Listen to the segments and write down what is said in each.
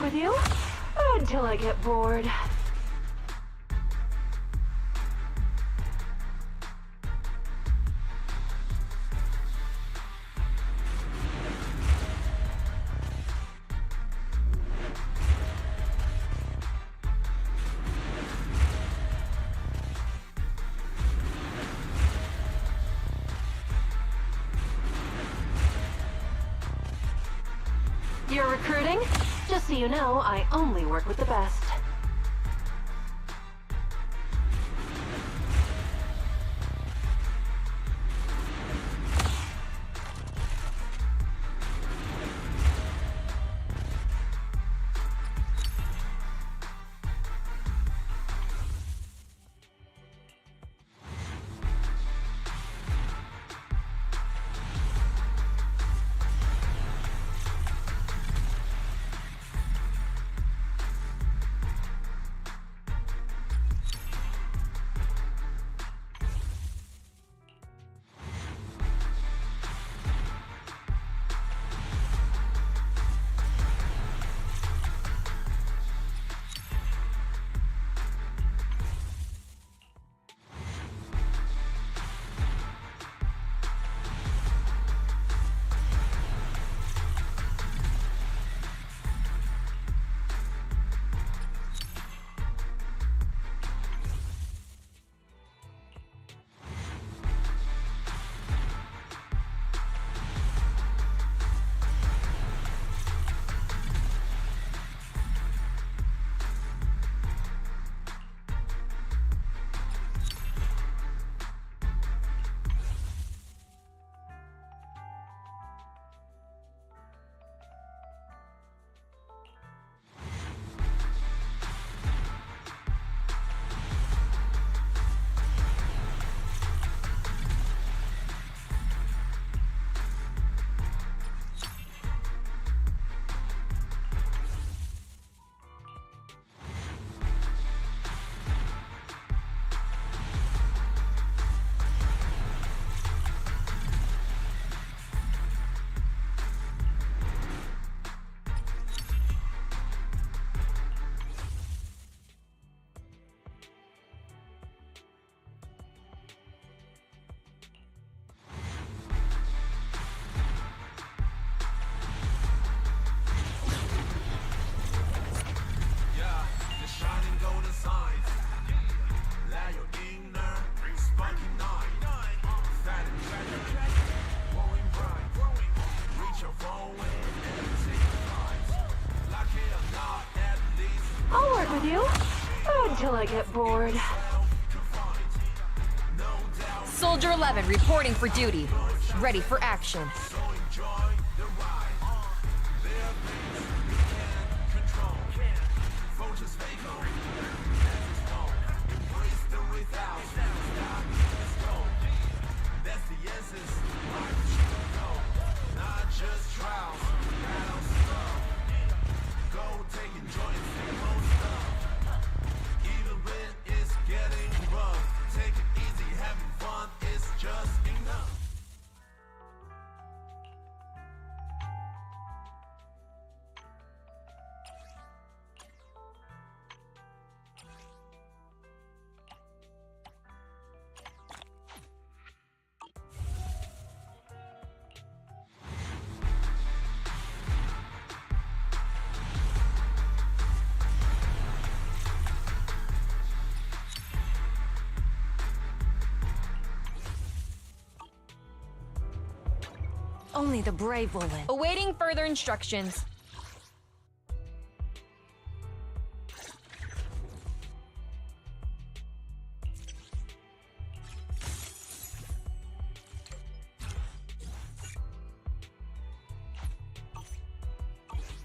with you until I get bored. You're recruiting? Just so you know, I only work with the best. I'll work with you until I get bored. Soldier 11 reporting for duty. Ready for action. Only the brave will win. Awaiting further instructions.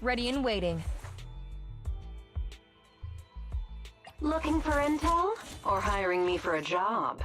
Ready and waiting. Looking for intel? Or hiring me for a job?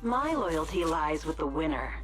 My loyalty lies with the winner.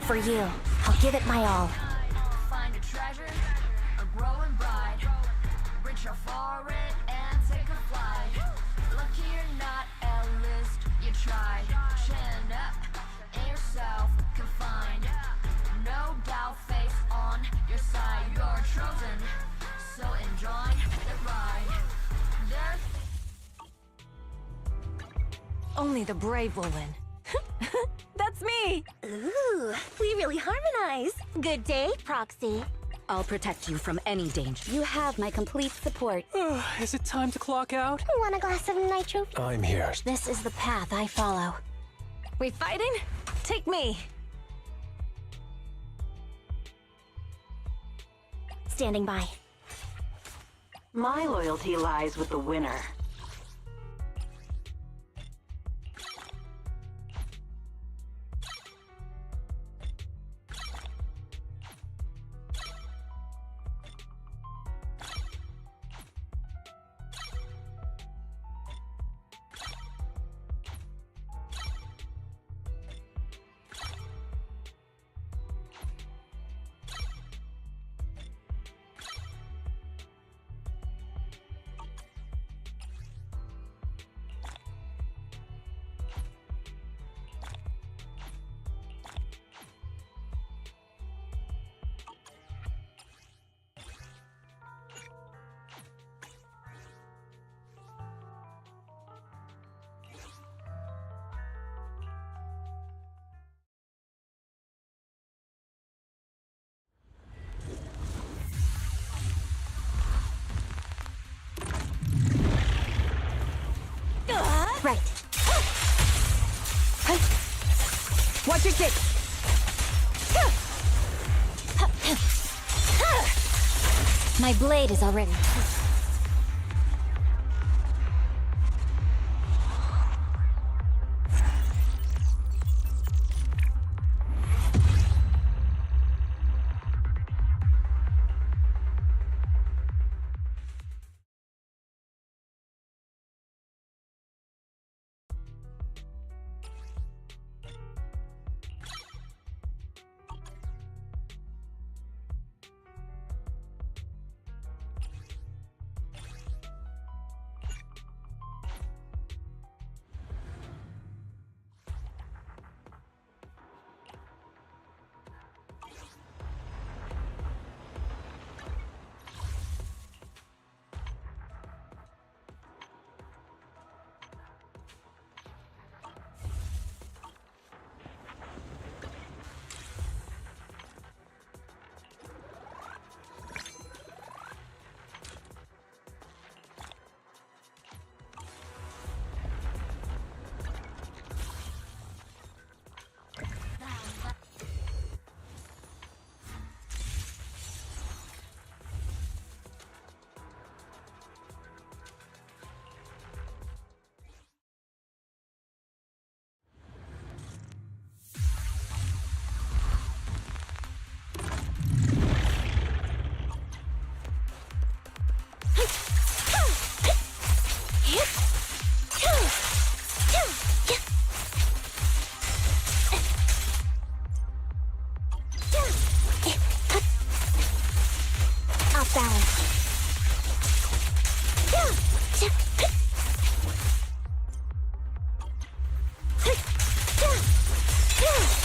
For you, I'll give it my all. Find a treasure, or growing bright. Reach out for it and take a flight. Lucky you're not a list, you tried. Chin up, in yourself confined. No doubt, face on your side. You're chosen, so enjoy the ride. Only the brave will win. That's me! Ooh, we really harmonize. Good day, Proxy. I'll protect you from any danger. You have my complete support. Is it time to clock out? Want a glass of nitro? I'm here. This is the path I follow. We fighting? Take me! Standing by. My loyalty lies with the winner. Watch your six. My blade is already.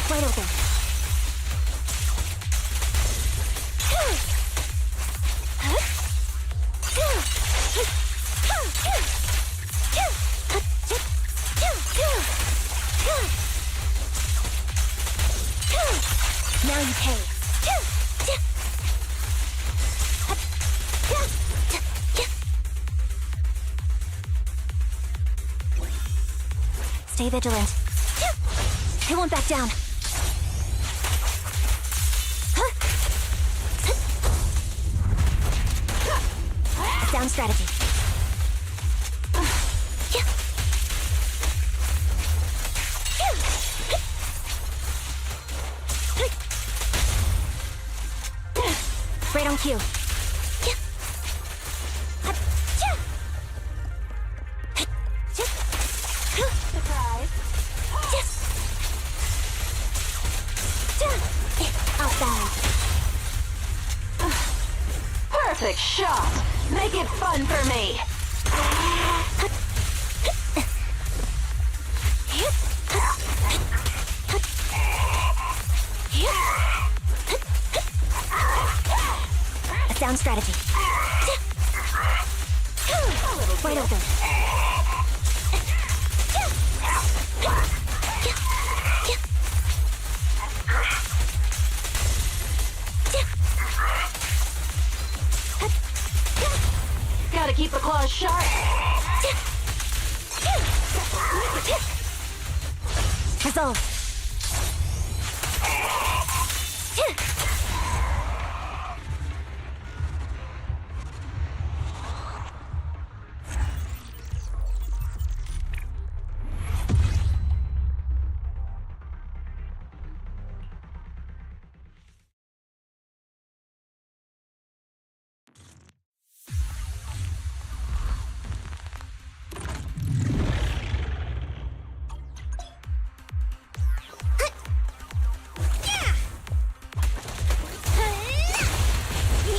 Wide open. Now you pay. Stay vigilant. It won't back down. Sound strategy. Right on cue. Surprise. Outside. Perfect shot. Make it fun for me. A sound strategy. Wide open. Gotta keep the claws sharp. Resolve.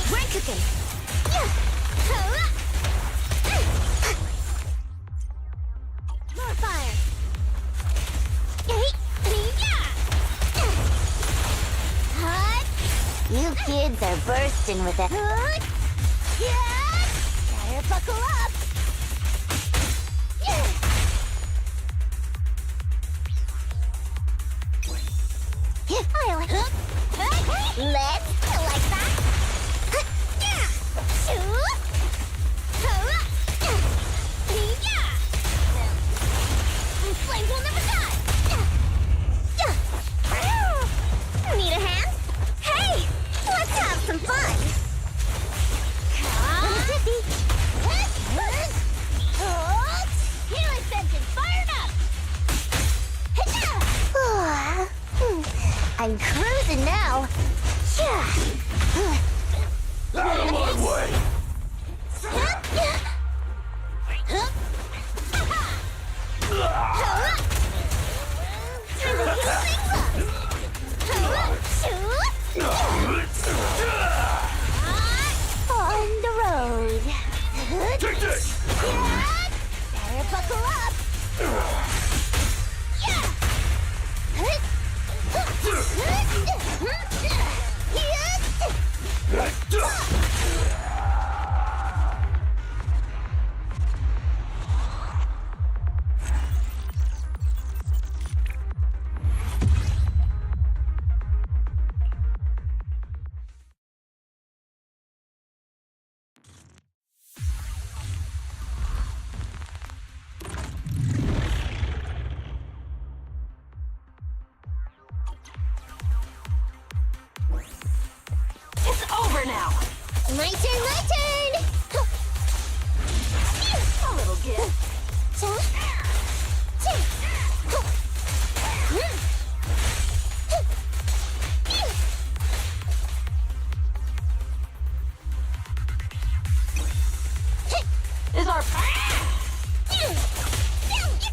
We're cooking. More fire. You kids are bursting with it. Better buckle up. Let's go like that. Flames will never die. I'm cruising now. Out of my way! On the road. Take this! Better buckle up. It's over now. My turn, my turn! A little gift. Is our You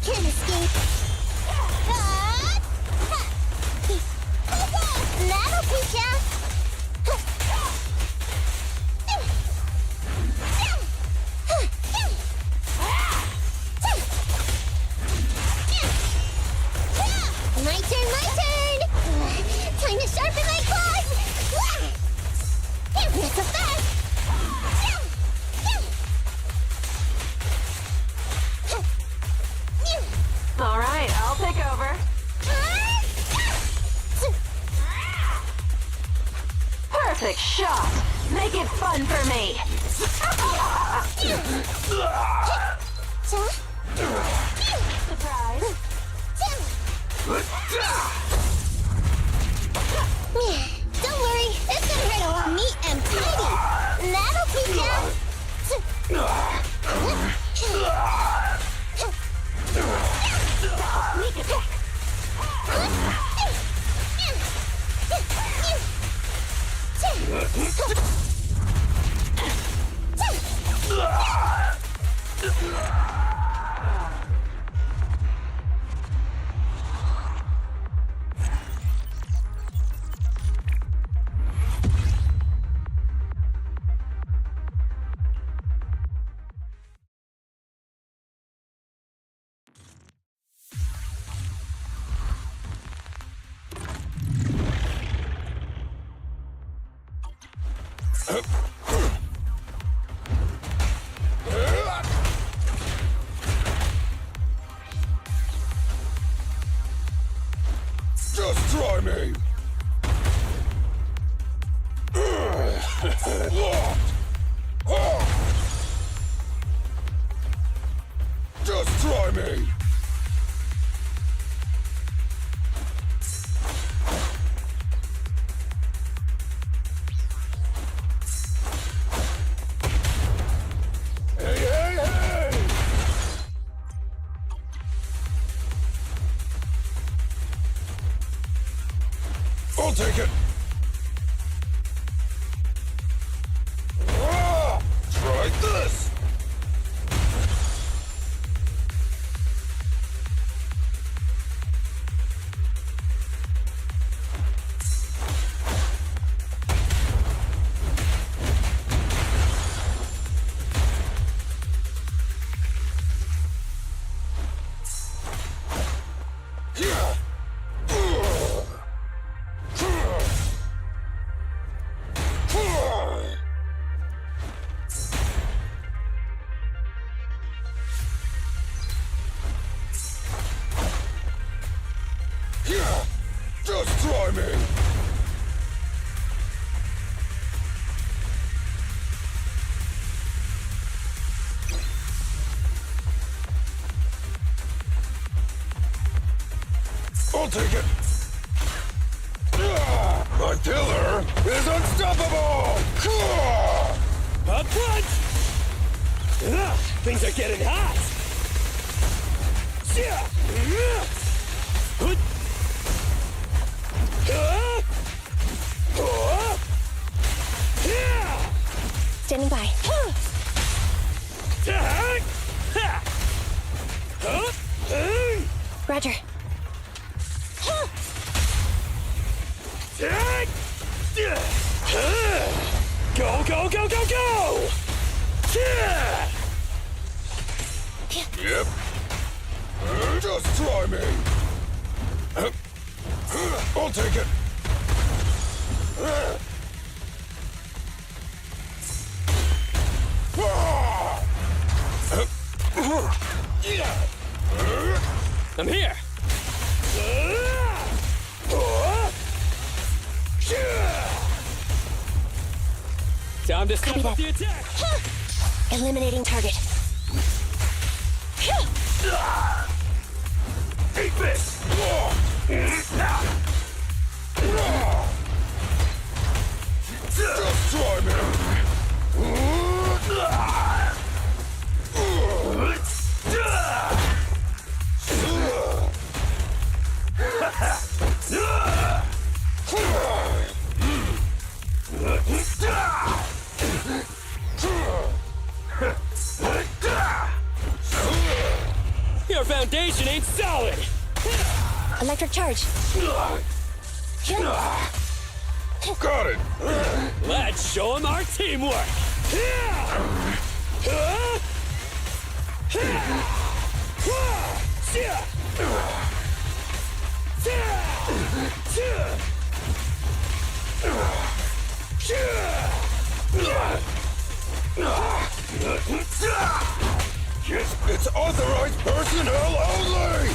can't escape. That'll teach ya. My turn, my turn! Time to sharpen my claws! Not so fast! all right? I'll take over. Perfect shot. Make it fun for me. Surprise. Don't worry, it's gonna hurt a lot. Neat and tidy. That'll teach ya. Sneak attack. Just try me! Just try me! Hey, hey, hey! I'll take it! Try this! Just try me! I'll take it! My killer is unstoppable! A punch! Things are getting hot! Yeah. Roger. Take! Go, go, go, go, go! Yep. Just try me. I'll take it. I'm here! Time to step Copy up that. the attack! Eliminating target. Take this. Just try me. Your foundation ain't solid! Electric charge. Got it. Let's show them our teamwork! It's authorized personnel only.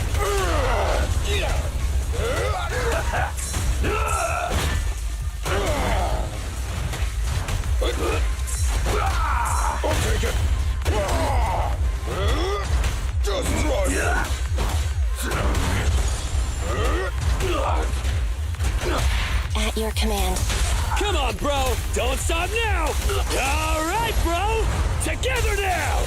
I'll take it. Just try me. At your command. Come on, bro! Don't stop now! All right, bro! Together now!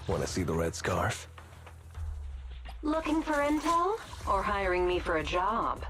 Want to see the red scarf? Looking for intel? Or hiring me for a job?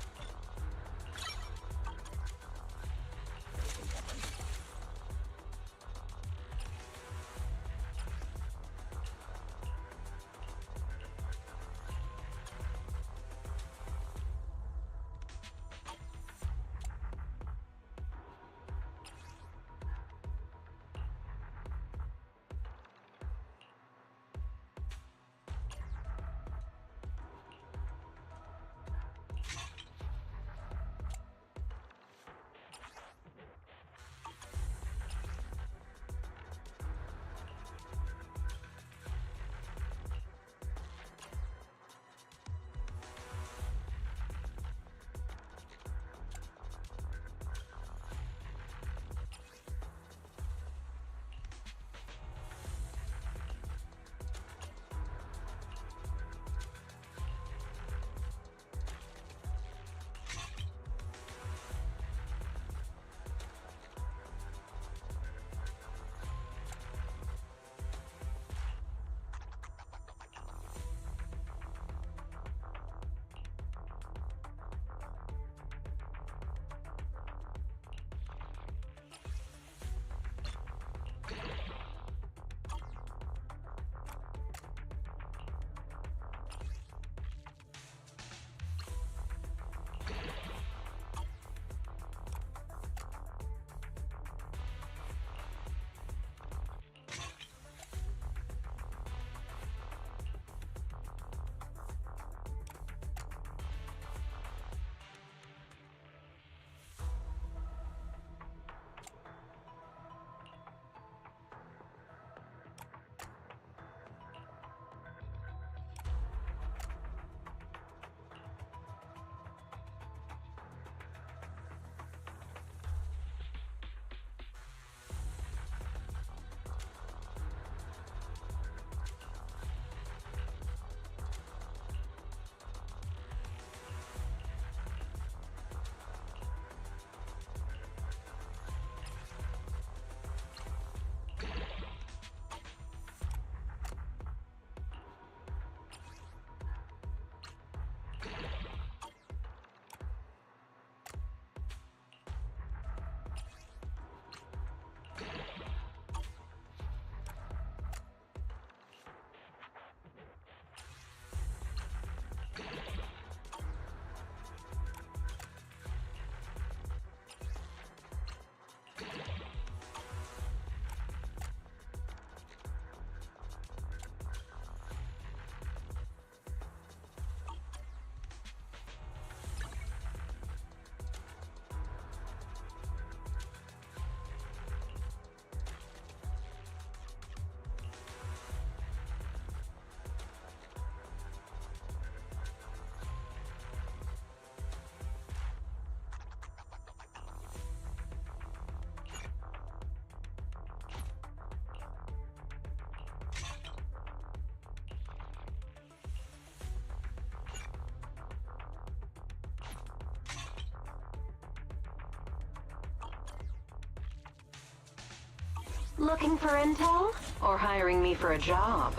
Looking for intel? Or hiring me for a job?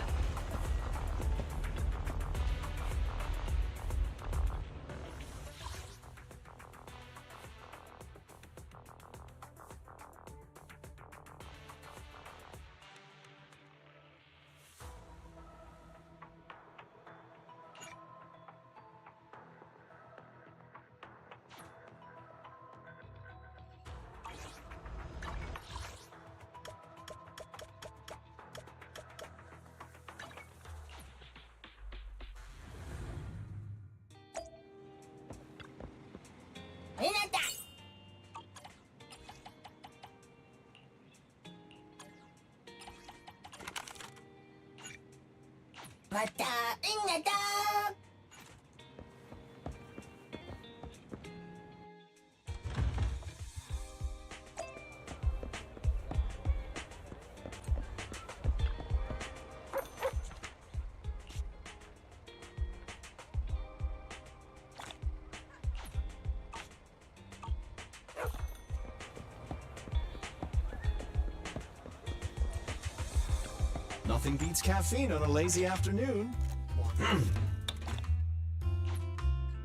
Nothing beats caffeine on a lazy afternoon.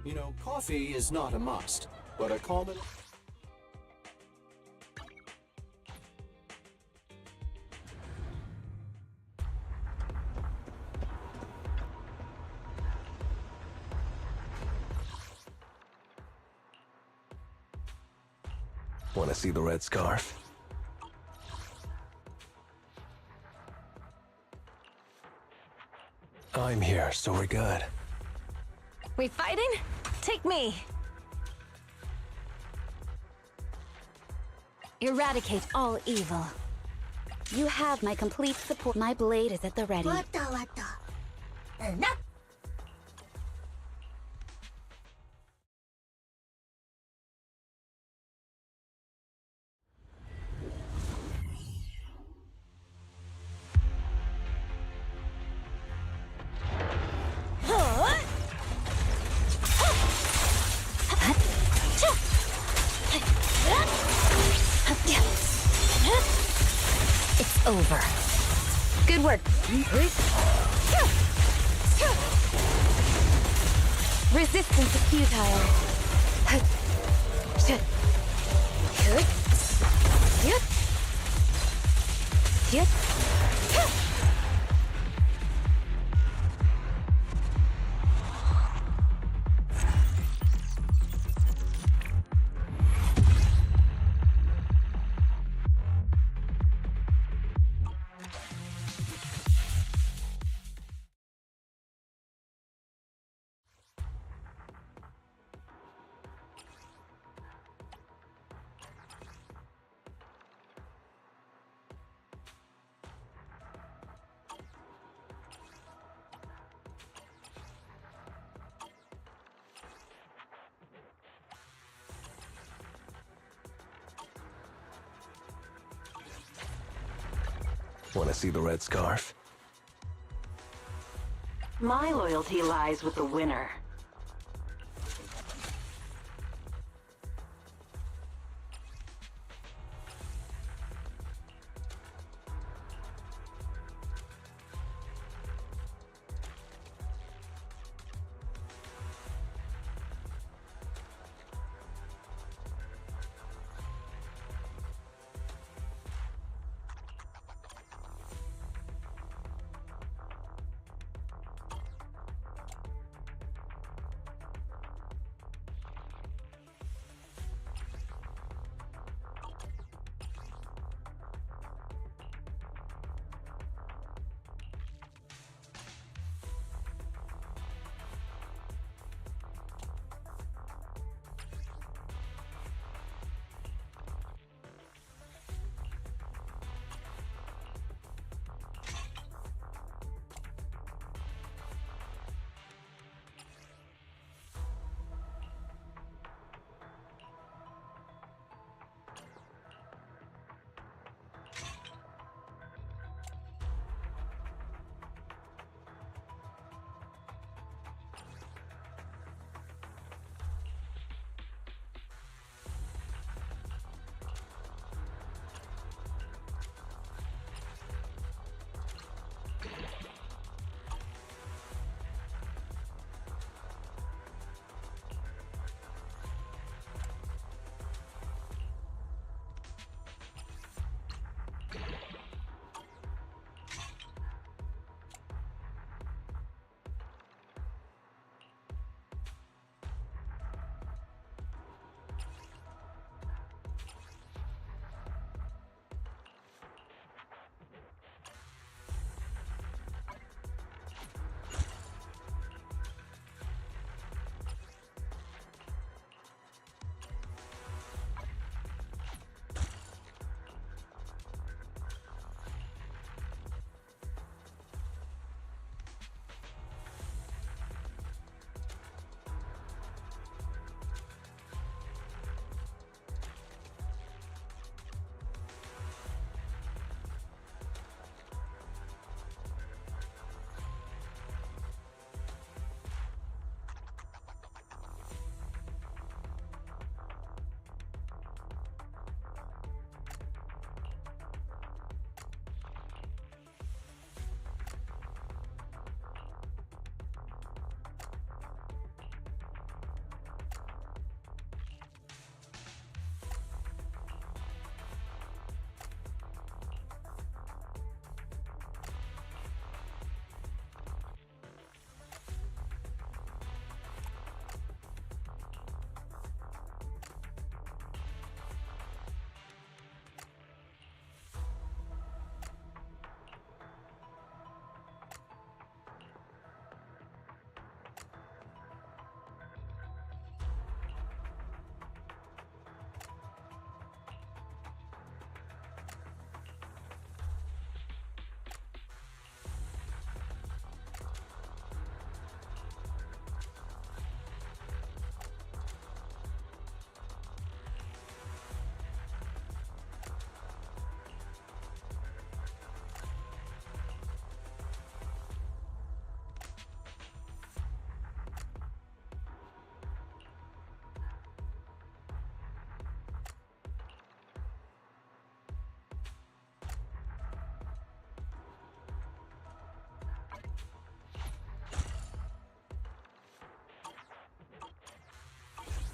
You know, coffee is not a must, but a common... Want to see the red scarf? I'm here, so we're good. We fighting? Take me. Eradicate all evil. You have my complete support. My blade is at the ready. It's over. Good work. Resistance is futile. Want to see the red scarf? My loyalty lies with the winner.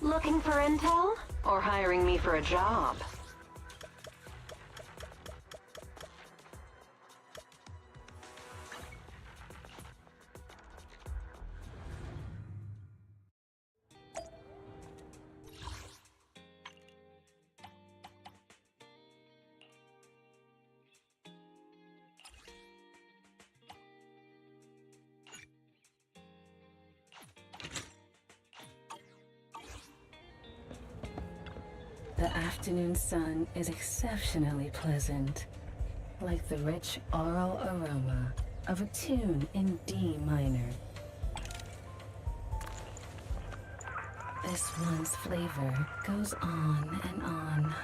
Looking for intel? Or hiring me for a job? The afternoon sun is exceptionally pleasant, like the rich oral aroma of a tune in D minor. This one's flavor goes on and on.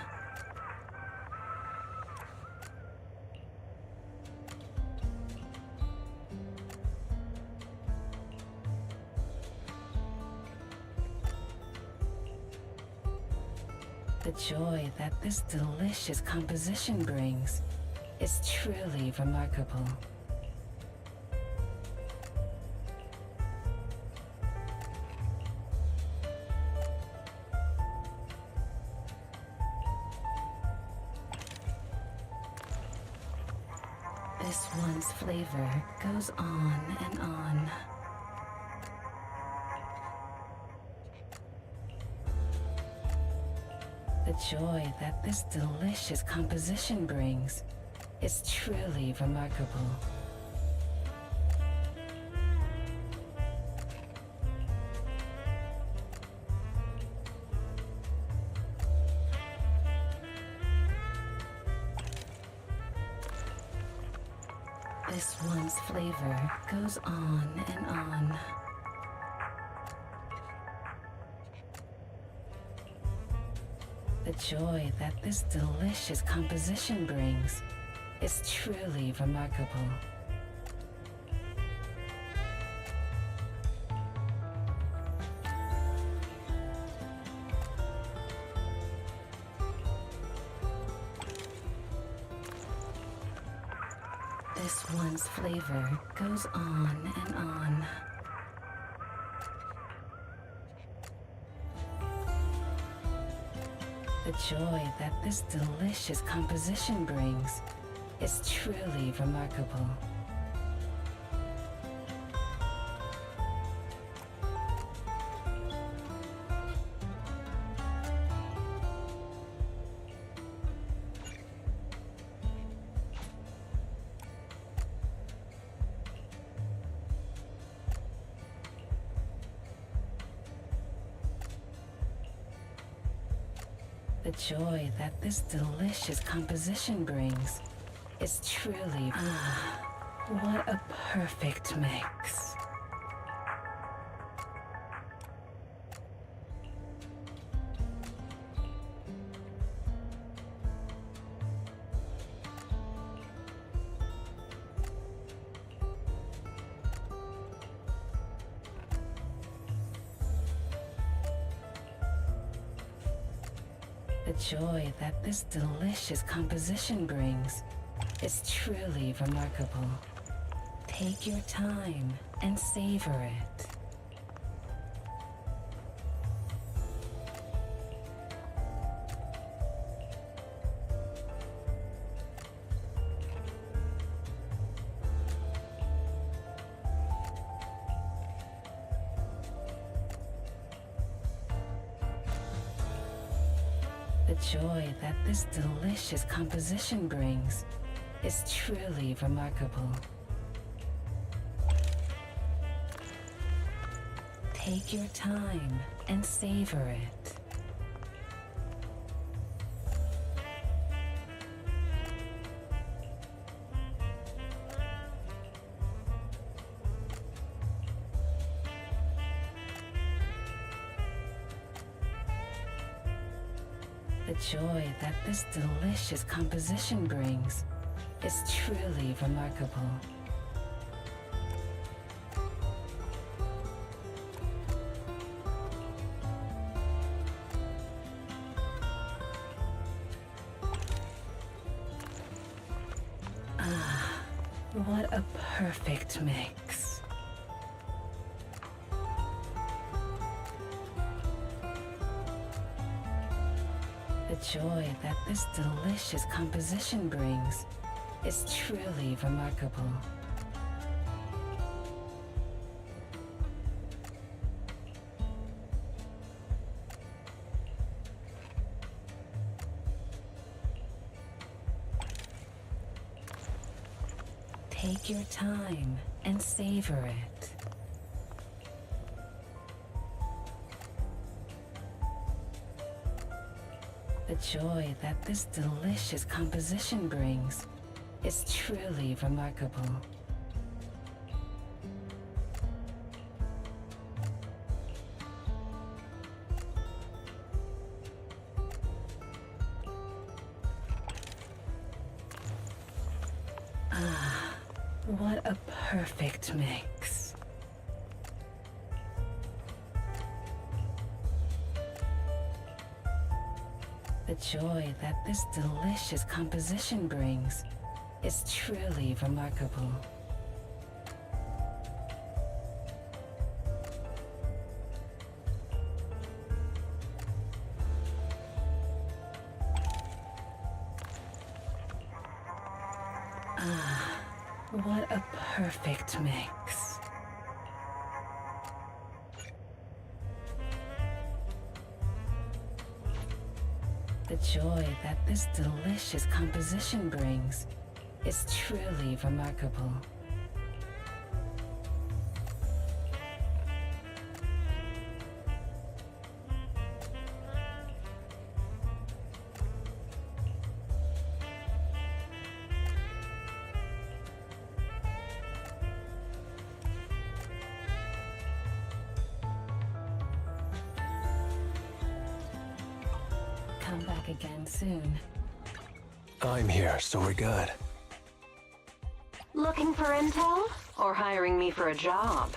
The joy that this delicious composition brings is truly remarkable. This one's flavor goes on and on. The joy that this delicious composition brings is truly remarkable. This one's flavor goes on and on. The joy that this delicious composition brings is truly remarkable. This one's flavor goes on and on. The joy that this delicious composition brings is truly remarkable. The joy that this delicious composition brings is truly... what a perfect mix. The joy that this delicious composition brings is truly remarkable. Take your time and savor it. The joy that this delicious composition brings is truly remarkable. Take your time and savor it. The joy that this delicious composition brings is truly remarkable. What a perfect mix. The joy that this delicious composition brings is truly remarkable. Take your time and savor it. The joy that this delicious composition brings is truly remarkable. Ah, what a perfect mix. The joy that this delicious composition brings is truly remarkable. Ah, what a perfect mix. The joy that this delicious composition brings is truly remarkable. Come back again soon. I'm here, so we're good. Looking for intel? Or hiring me for a job?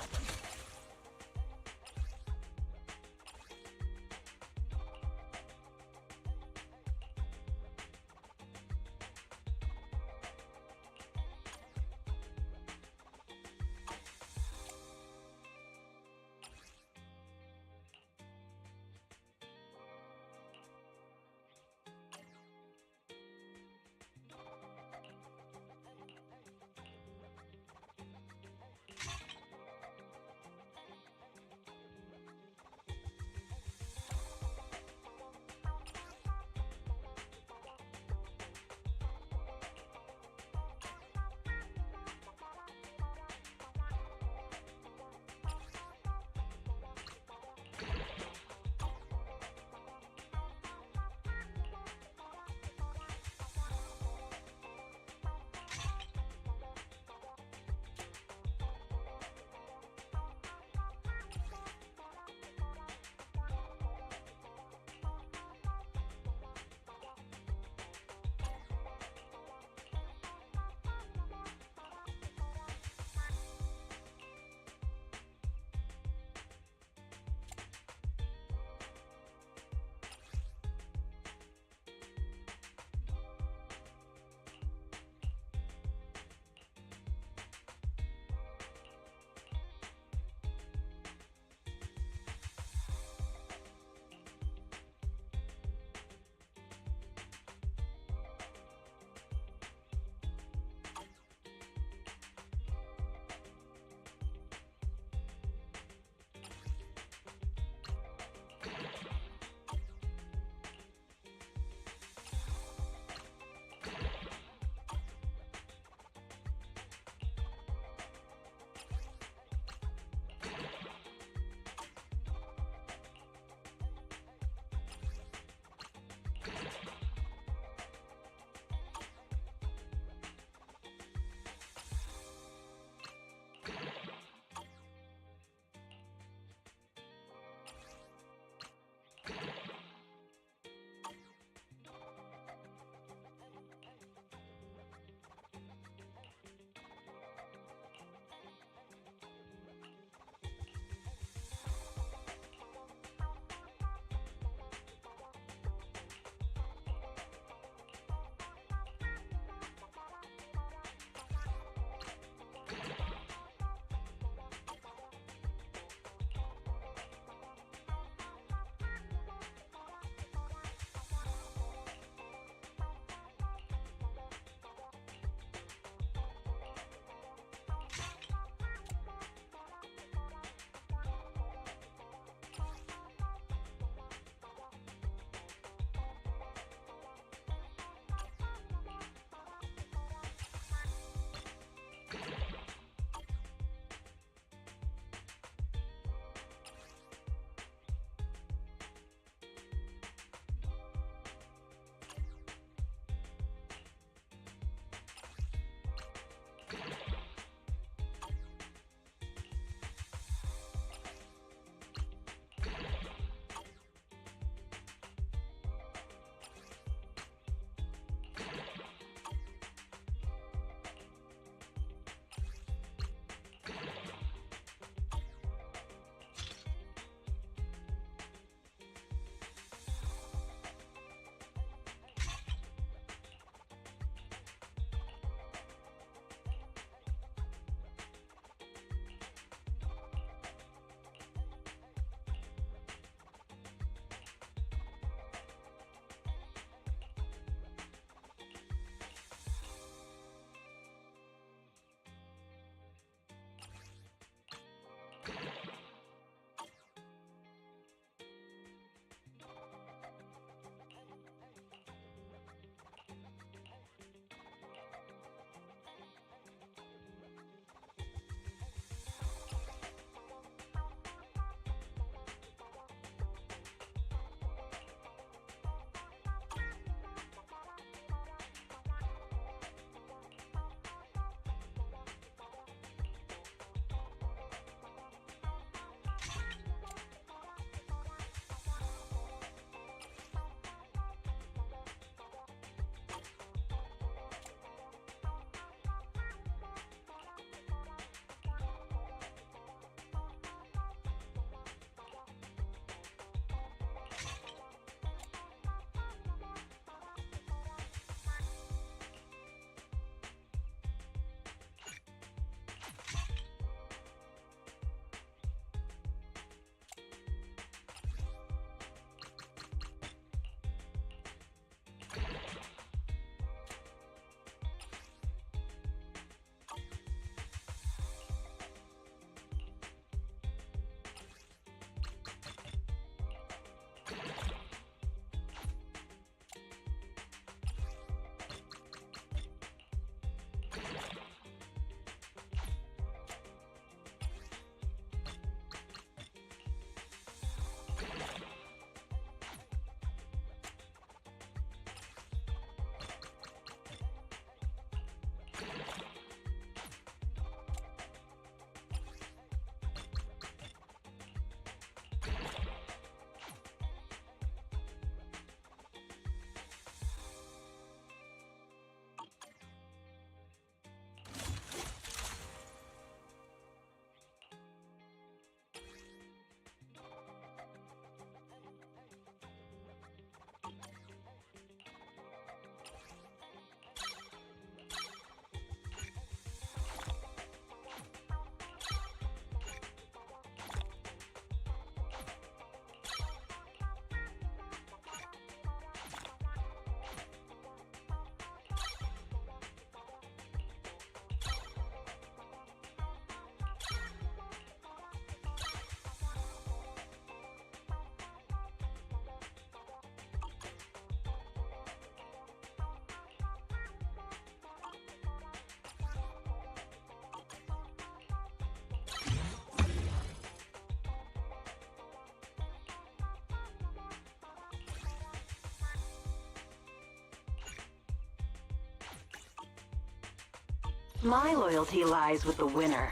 My loyalty lies with the winner.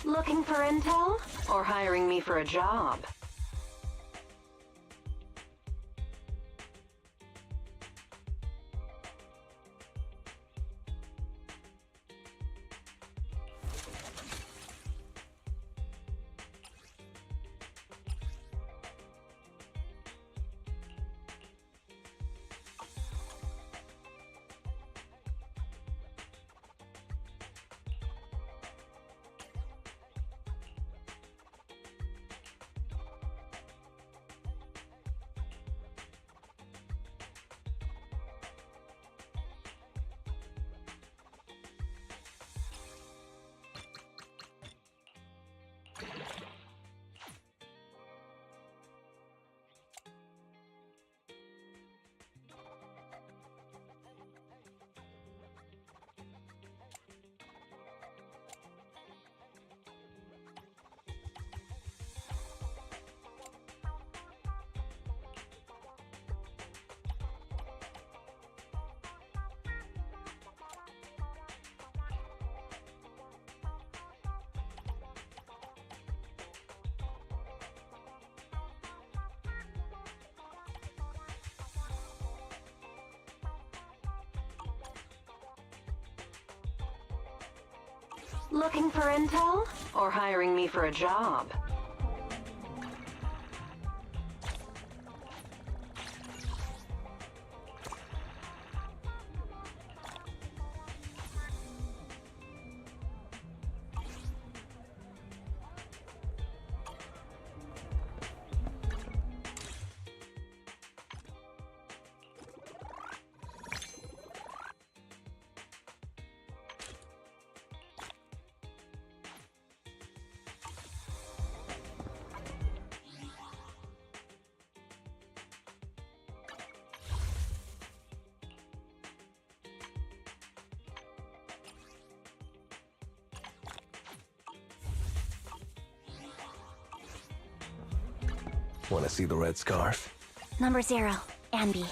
Looking for intel? Or hiring me for a job? Looking for intel? Or hiring me for a job? Want to see the red scarf? Number 0, Sanby.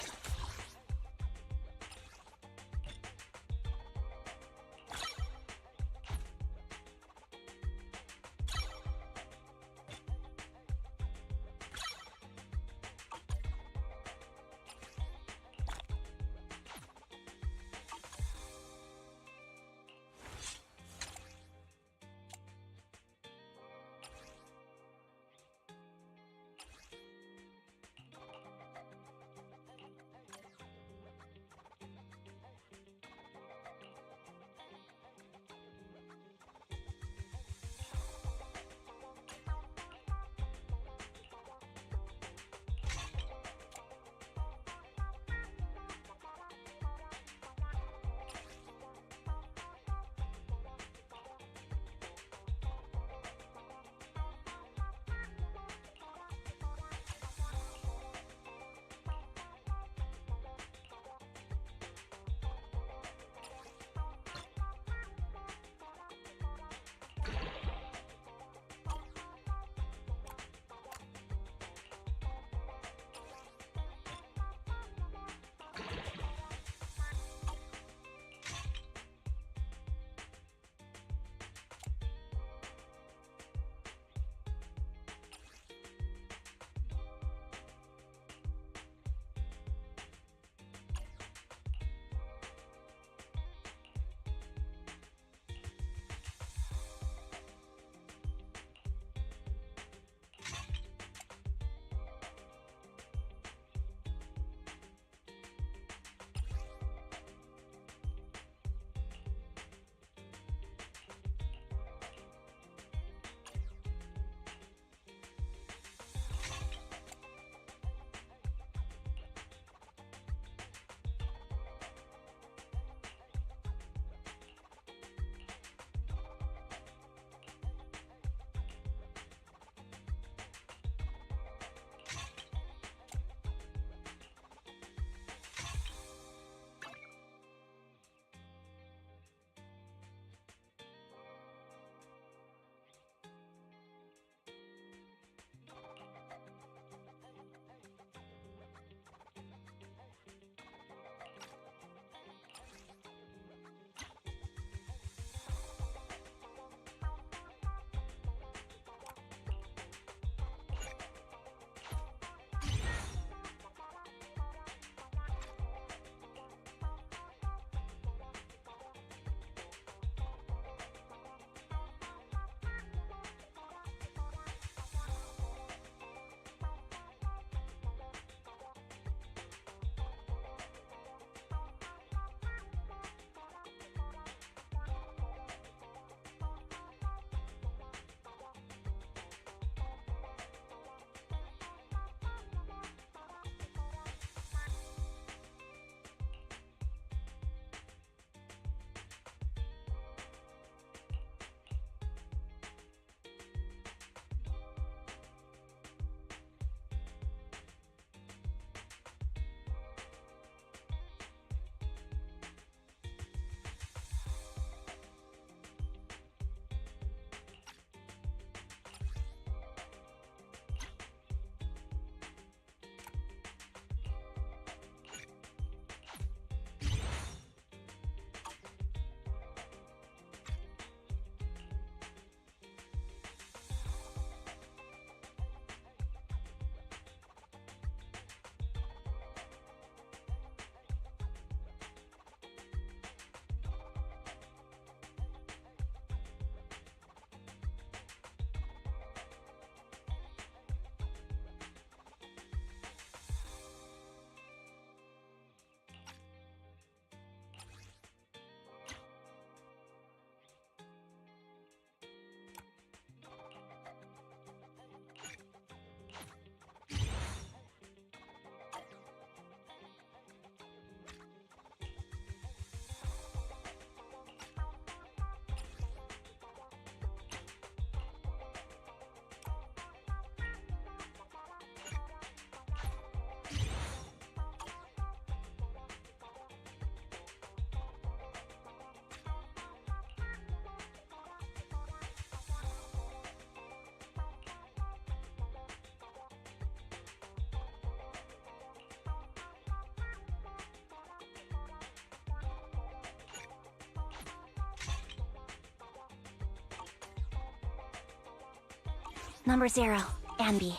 Number 0, Sanby.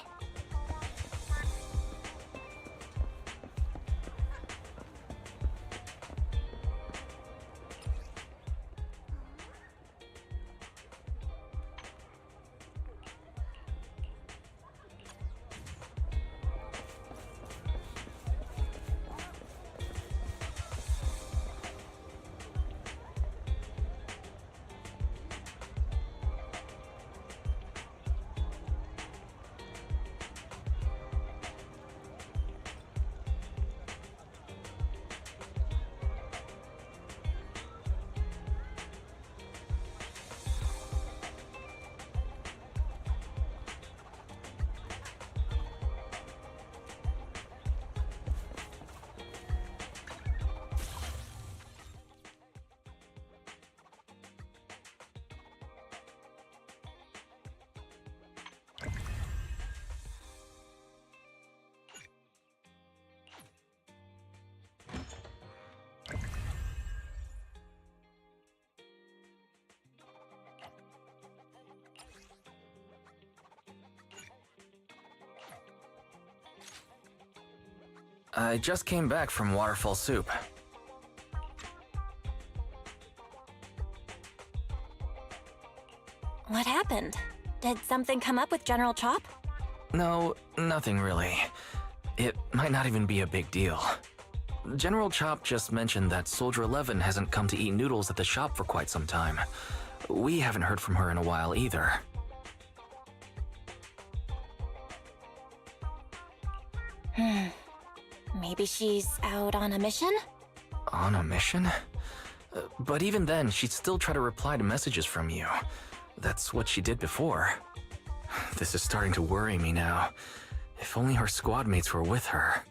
I just came back from Waterfall Soup. What happened? Did something come up with General Chop? No, nothing really. It might not even be a big deal. General Chop just mentioned that Soldier 11 hasn't come to eat noodles at the shop for quite some time. We haven't heard from her in a while either. Maybe she's out on a mission? On a mission? But even then, she'd still try to reply to messages from you. That's what she did before. This is starting to worry me now. If only her squad mates were with her.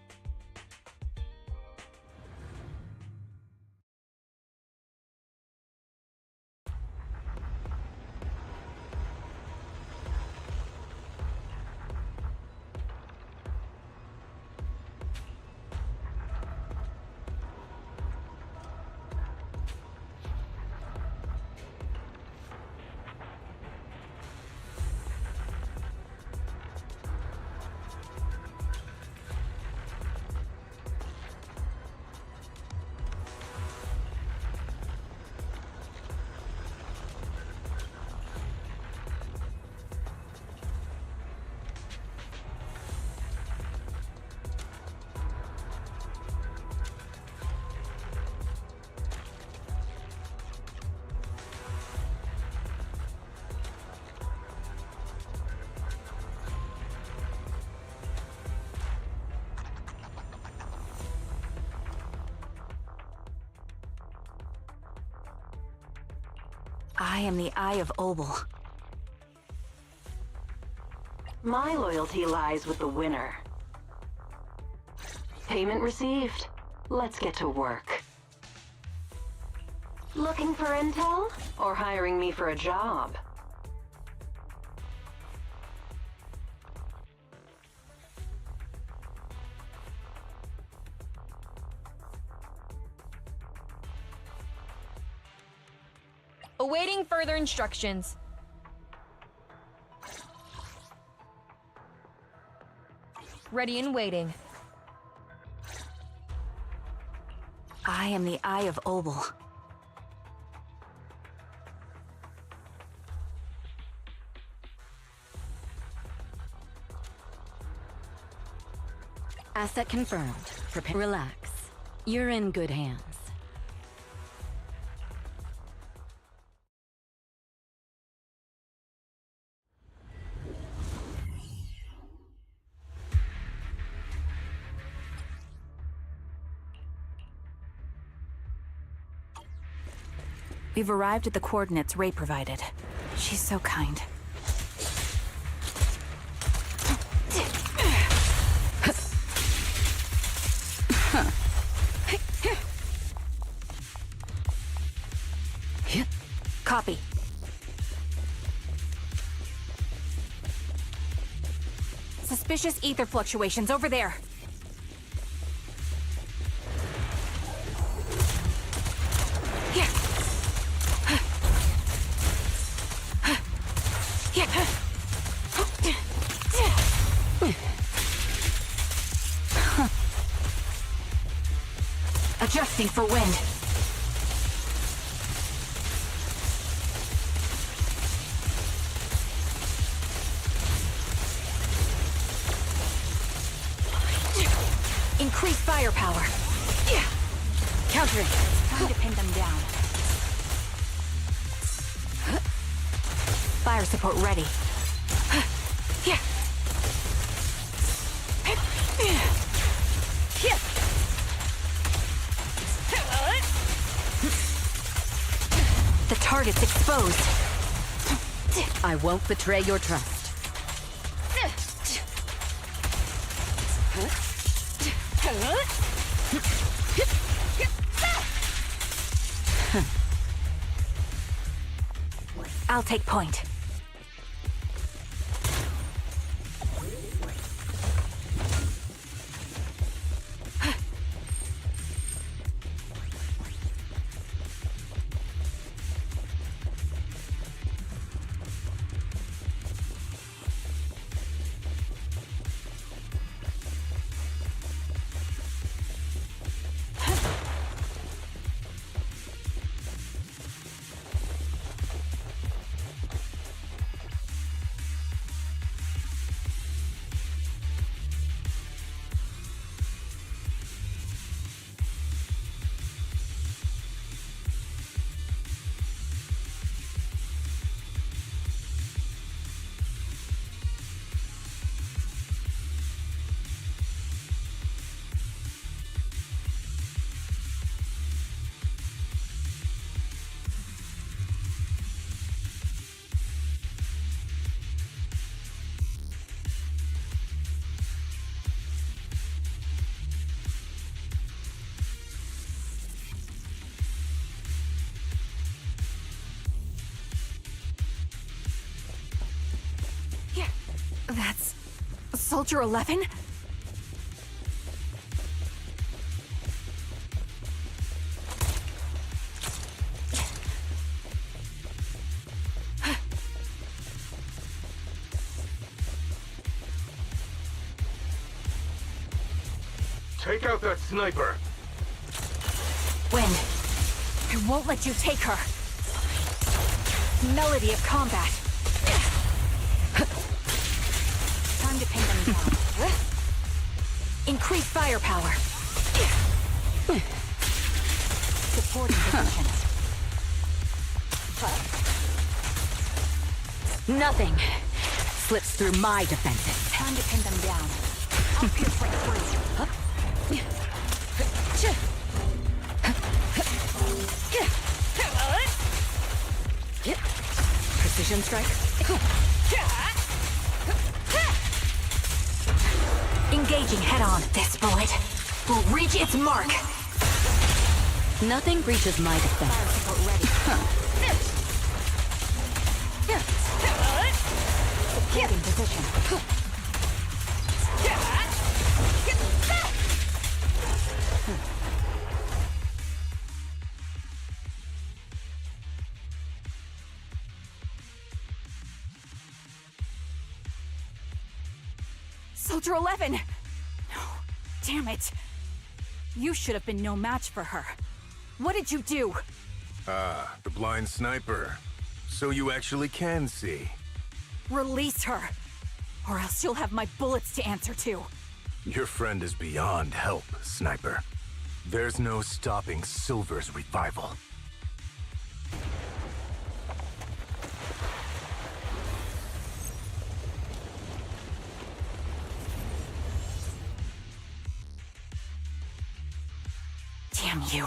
I am the Eye of Obel. My loyalty lies with the winner. Payment received. Let's get to work. Looking for intel? Or hiring me for a job? Awaiting further instructions. Ready and waiting. I am the Eye of Obel. Asset confirmed. Prepare. Relax. You're in good hands. We've arrived at the coordinates Ray provided. She's so kind. Copy. Suspicious ether fluctuations over there. Adjusting for wind. Increase firepower. Countering. Time to pin them down. Fire support ready. The target's exposed. I won't betray your trust. I'll take point. That's Soldier 11? Take out that sniper. Wind. I won't let you take her. Melody of combat. Time to pin them down. Increase firepower. Supporting position. Nothing slips through my defenses. Time to pin them down. I'll pierce right through. Precision strike. Engaging head-on. This bullet will reach its mark. Nothing breaches my defense. Fire support ready. Supporting position. Soldier 11! No, damn it. You should have been no match for her. What did you do? Ah, the blind sniper. So you actually can see. Release her, or else you'll have my bullets to answer to. Your friend is beyond help, Sniper. There's no stopping Silver's revival. Damn you.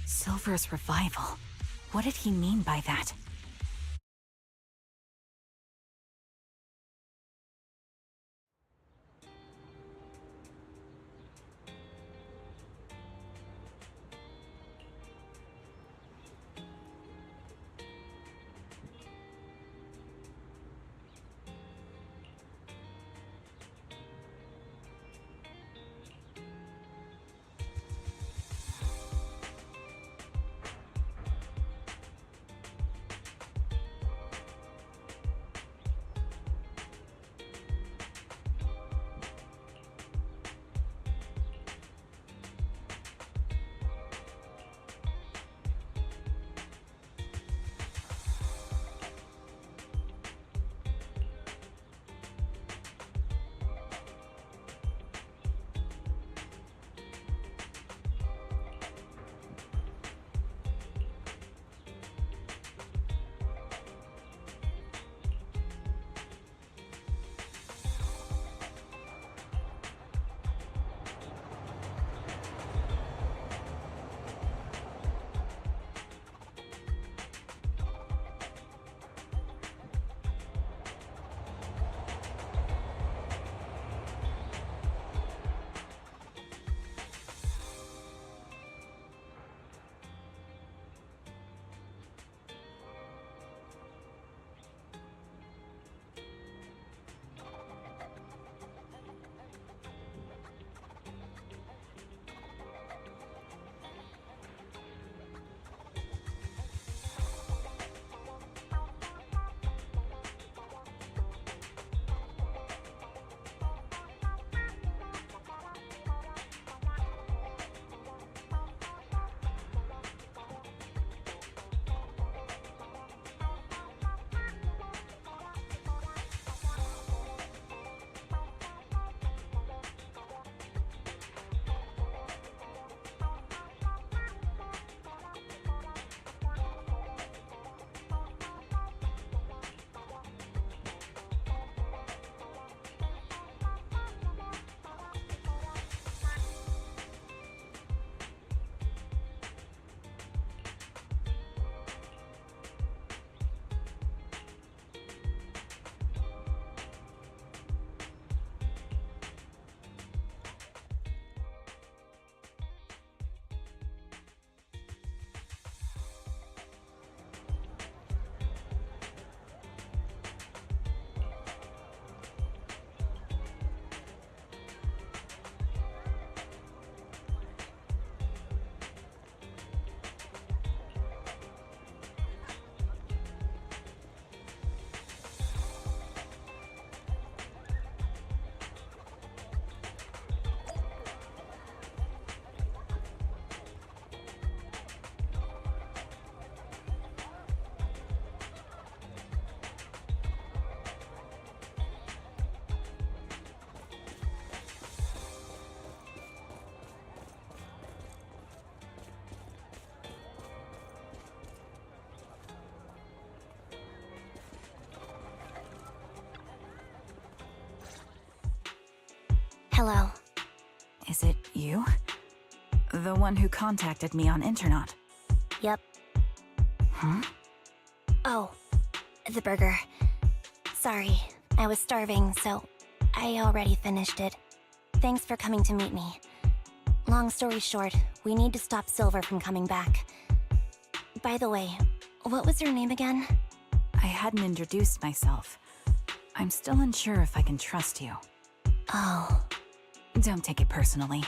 Silver's revival. What did he mean by that? Hello. Is it you? The one who contacted me on Internet? Yep. Huh? Oh, the burger. Sorry, I was starving, so I already finished it. Thanks for coming to meet me. Long story short, we need to stop Silver from coming back. By the way, what was your name again? I hadn't introduced myself. I'm still unsure if I can trust you. Oh. Don't take it personally.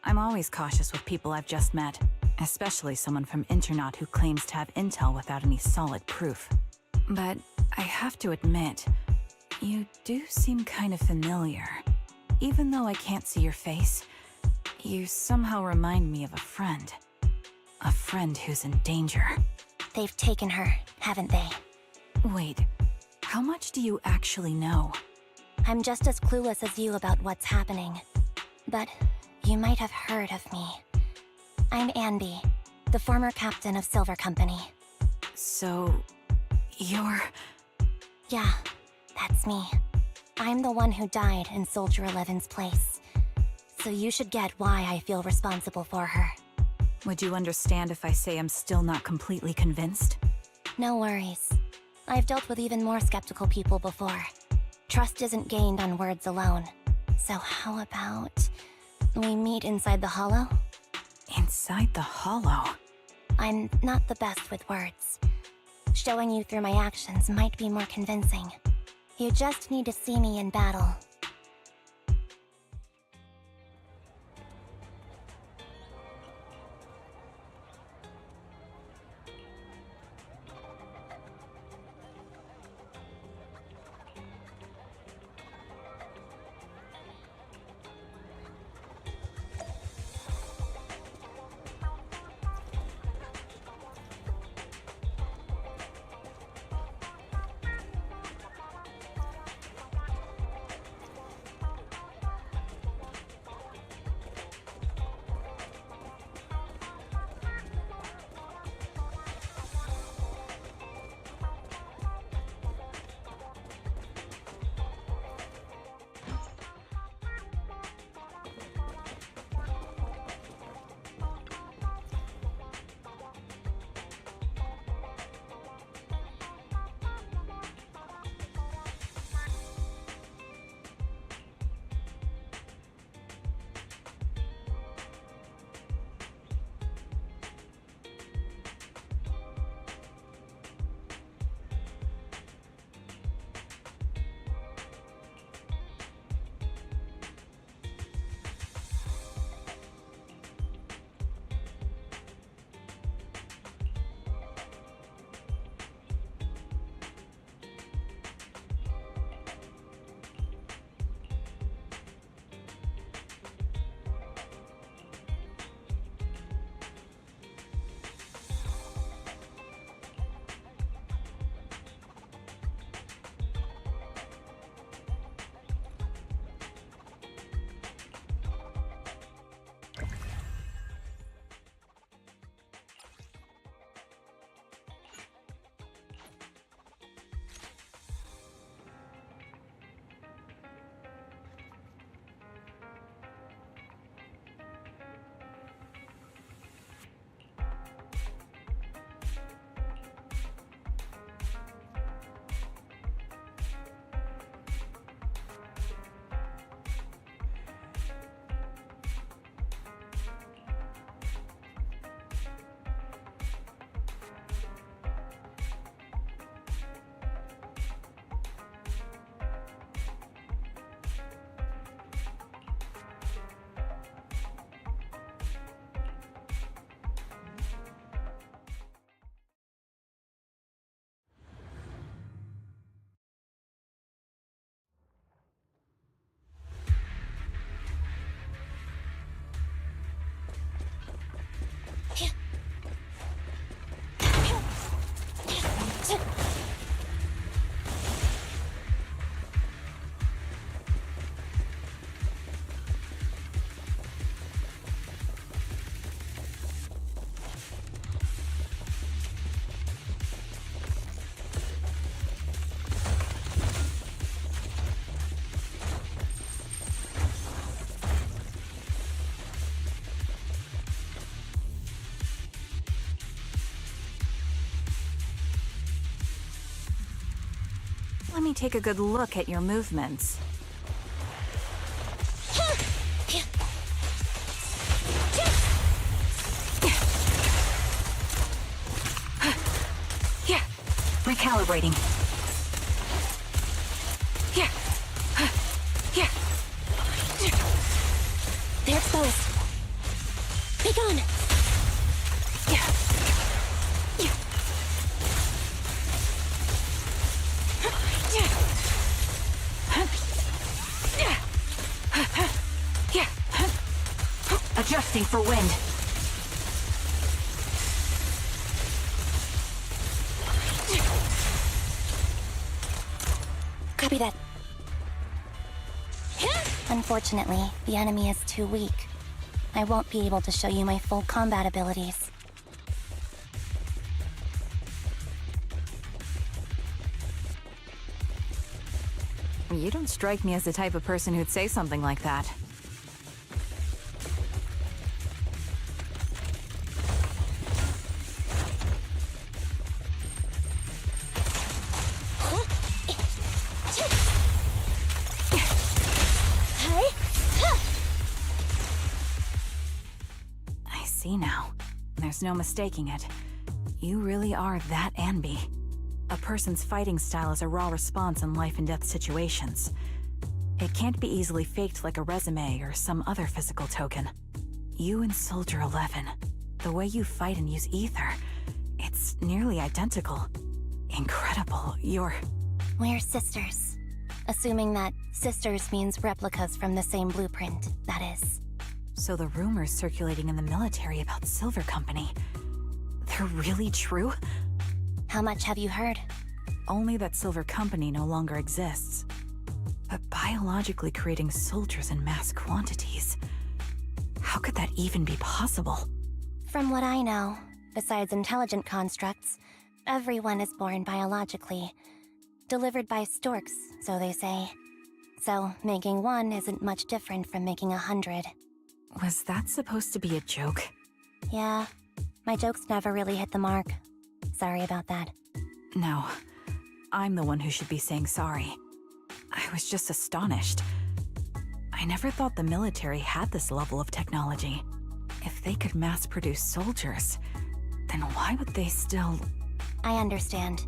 I'm always cautious with people I've just met, especially someone from Internet who claims to have intel without any solid proof. But I have to admit, you do seem kind of familiar. Even though I can't see your face, you somehow remind me of a friend. A friend who's in danger. They've taken her, haven't they? Wait, how much do you actually know? I'm just as clueless as you about what's happening. But you might have heard of me. I'm Anby, the former captain of Silver Company. So, you're... Yeah, that's me. I'm the one who died in Soldier 11's place. So you should get why I feel responsible for her. Would you understand if I say I'm still not completely convinced? No worries. I've dealt with even more skeptical people before. Trust isn't gained on words alone. So how about we meet inside the Hollow? Inside the Hollow? I'm not the best with words. Showing you through my actions might be more convincing. You just need to see me in battle. let me take a good look at your movements. Yeah, recalibrating. Yeah, yeah. They're exposed. Be gone! Yeah. Yeah. Yeah. Adjusting for wind. Copy that. Unfortunately, the enemy is too weak. I won't be able to show you my full combat abilities. You don't strike me as the type of person who'd say something like that. I see now. There's no mistaking it. You really are that Anby. A person's fighting style is a raw response in life and death situations. It can't be easily faked like a resume or some other physical token. You and Soldier 11, the way you fight and use ether, it's nearly identical. Incredible, We're sisters. Assuming that sisters means replicas from the same blueprint, that is. So the rumors circulating in the military about Silver Company, they're really true? How much have you heard? Only that Silver Company no longer exists. But biologically creating soldiers in mass quantities, how could that even be possible? From what I know, besides intelligent constructs, everyone is born biologically. Delivered by storks, so they say. So, making one isn't much different from making 100. Was that supposed to be a joke? Yeah, my jokes never really hit the mark. Sorry about that. No, I'm the one who should be saying sorry. I was just astonished. I never thought the military had this level of technology. If they could mass-produce soldiers, then why would they still... I understand.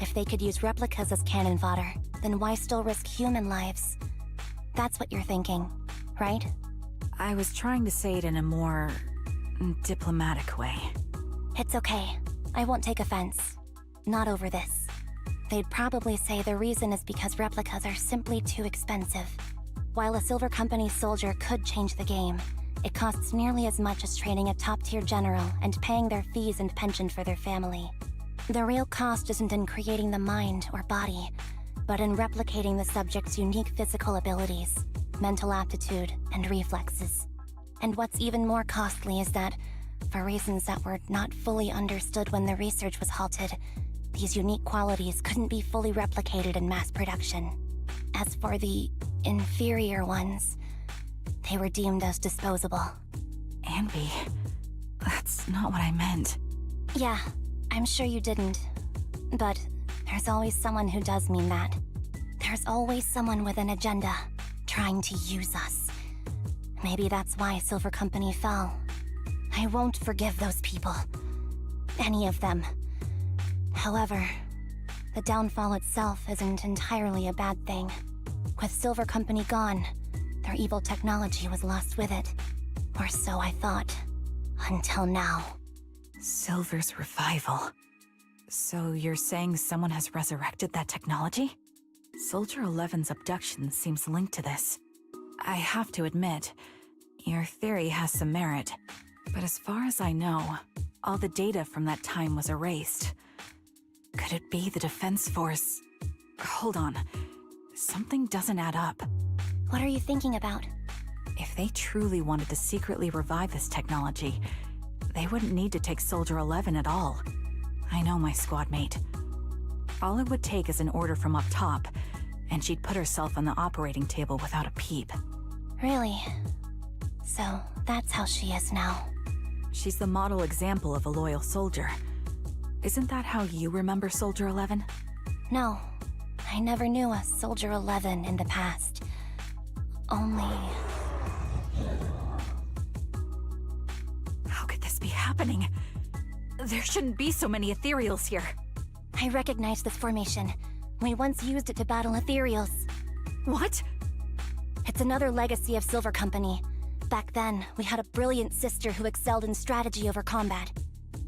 If they could use replicas as cannon fodder, then why still risk human lives? That's what you're thinking, right? I was trying to say it in a more... diplomatic way. It's okay. I won't take offense. Not over this. They'd probably say the reason is because replicas are simply too expensive. While a Silver Company soldier could change the game, it costs nearly as much as training a top-tier general and paying their fees and pension for their family. The real cost isn't in creating the mind or body, but in replicating the subject's unique physical abilities, mental aptitude, and reflexes. And what's even more costly is that, for reasons that were not fully understood when the research was halted, these unique qualities couldn't be fully replicated in mass production. As for the inferior ones, they were deemed as disposable. Anby, that's not what I meant. Yeah, I'm sure you didn't. But there's always someone who does mean that. There's always someone with an agenda, trying to use us. Maybe that's why Silver Company fell. I won't forgive those people. Any of them. However, the downfall itself isn't entirely a bad thing. With Silver Company gone, their evil technology was lost with it. Or so I thought. Until now. Silver's revival. So you're saying someone has resurrected that technology? Soldier 11's abduction seems linked to this. I have to admit, your theory has some merit. But as far as I know, all the data from that time was erased. Could it be the Defense Force? Hold on. Something doesn't add up. What are you thinking about? If they truly wanted to secretly revive this technology, they wouldn't need to take Soldier 11 at all. I know my squad mate. All it would take is an order from up top, and she'd put herself on the operating table without a peep. Really? So, that's how she is now. She's the model example of a loyal soldier. Isn't that how you remember Soldier 11? No. I never knew a Soldier 11 in the past. Only... How could this be happening? There shouldn't be so many ethereals here. I recognize this formation. We once used it to battle ethereals. What? It's another legacy of Silver Company. Back then, we had a brilliant sister who excelled in strategy over combat.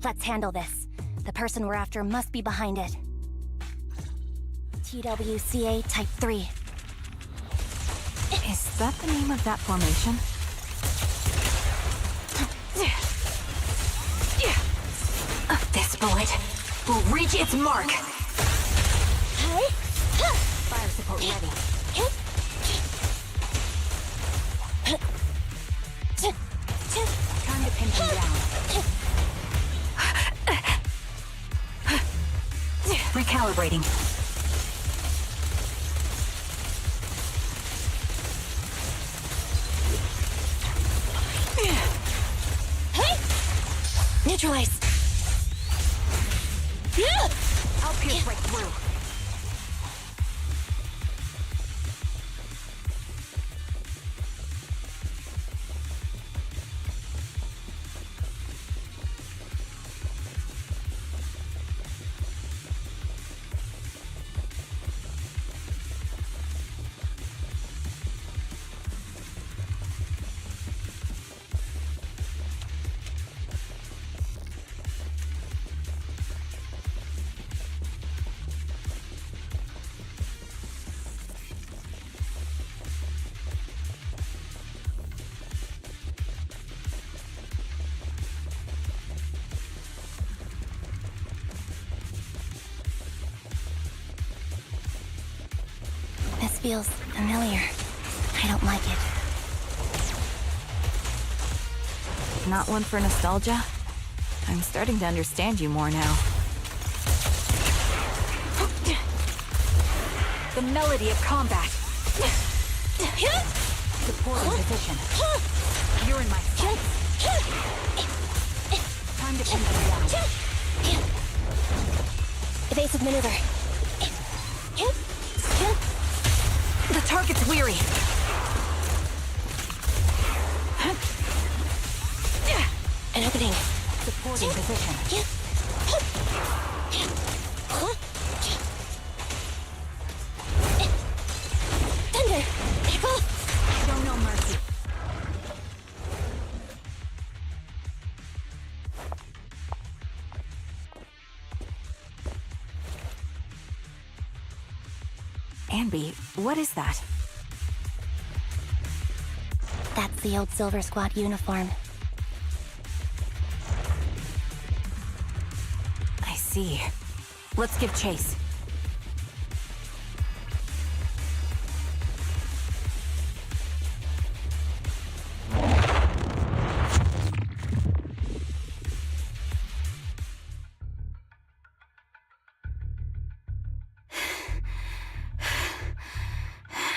Let's handle this. The person we're after must be behind it. TWCA Type 3. Is that the name of that formation? This bullet will reach its mark. Fire support ready. Time to pin them down. Recalibrating. Neutralize. I'll pierce right through. This feels familiar. I don't like it. Not one for nostalgia? I'm starting to understand you more now. The melody of combat. Supporting position. You're in my sight. Time to pin them down. Evasive maneuver. The target's weary. An opening. Supporting position. Thunder! Echo! Show no mercy. Sanby, what is that? That's the old Silver Squad uniform. I see. Let's give chase.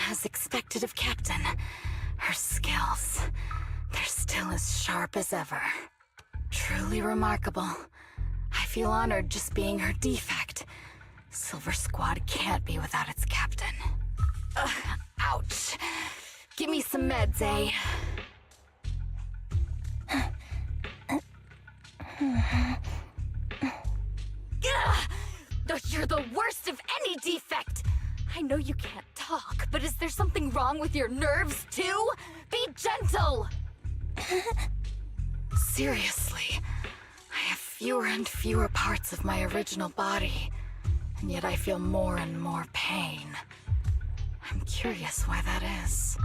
As expected of Captain, her skills, they're still as sharp as ever. Truly remarkable. I feel honored just being her defect. Silver Squad can't be without its captain. Ouch. Give me some meds, eh? You're the worst of any defect! I know you can't talk, but is there something wrong with your nerves, too? Be gentle! Seriously, I have fewer and fewer parts of my original body, and yet I feel more and more pain. I'm curious why that is.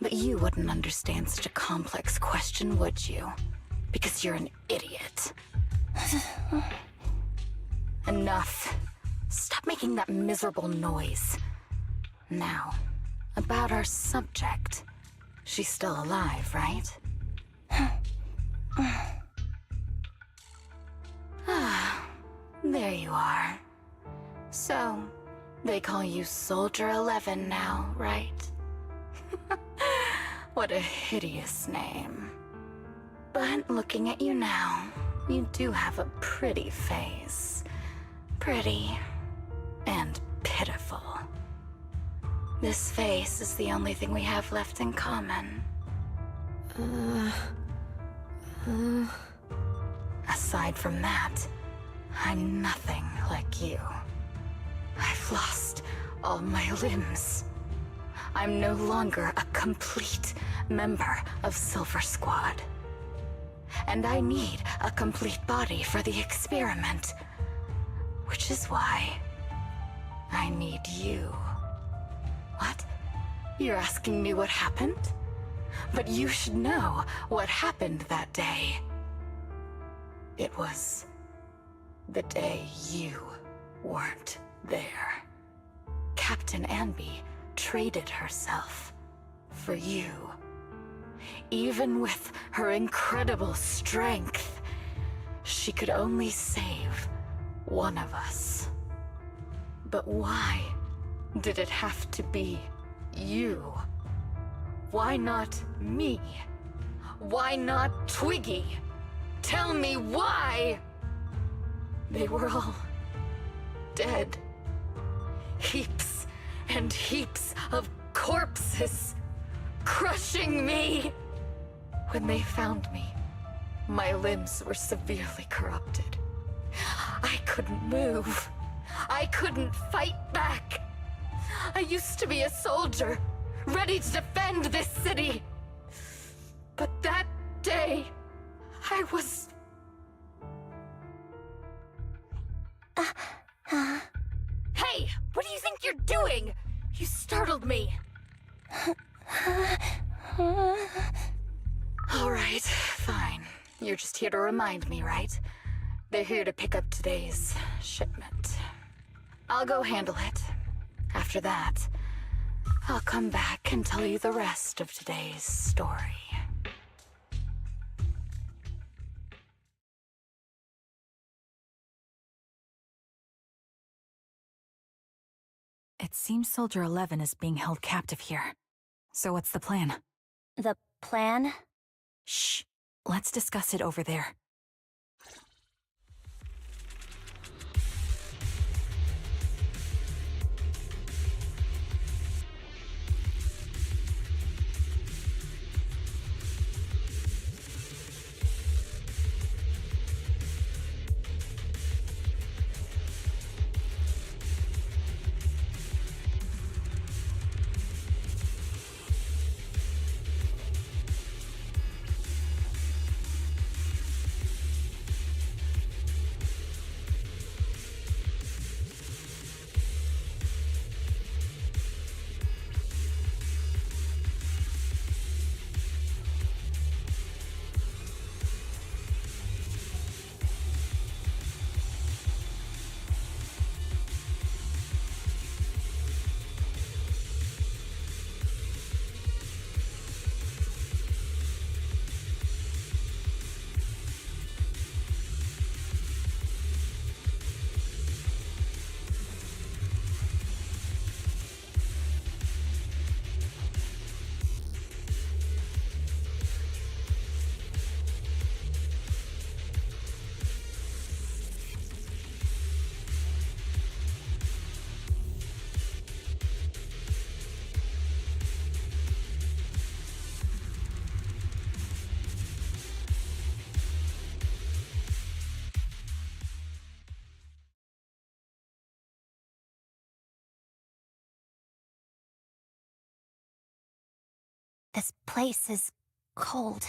But you wouldn't understand such a complex question, would you? Because you're an idiot. Enough. Stop making that miserable noise. Now, about our subject. She's still alive, right? Ah, there you are. So, they call you Soldier 11 now, right? What a hideous name. But looking at you now, you do have a pretty face. Pretty, and pitiful. This face is the only thing we have left in common. Aside from that, I'm nothing like you. I've lost all my limbs. I'm no longer a complete member of Silver Squad. And I need a complete body for the experiment. Which is why I need you. What? You're asking me what happened? But you should know what happened that day. It was the day you weren't there. Captain Anby traded herself for you. Even with her incredible strength, she could only save one of us. But why did it have to be you? Why not me? Why not Twiggy? Tell me why! They were all dead. Heaps and heaps of corpses crushing me. When they found me, my limbs were severely corrupted. I couldn't move. I couldn't fight back. I used to be a soldier, ready to defend this city. But that day, I was... Hey, what do you think you're doing? You startled me. All right, fine. You're just here to remind me, right? They're here to pick up today's shipment. I'll go handle it. After that, I'll come back and tell you the rest of today's story. It seems Soldier 11 is being held captive here. So what's the plan? The plan? Shh. Let's discuss it over there. This place is cold.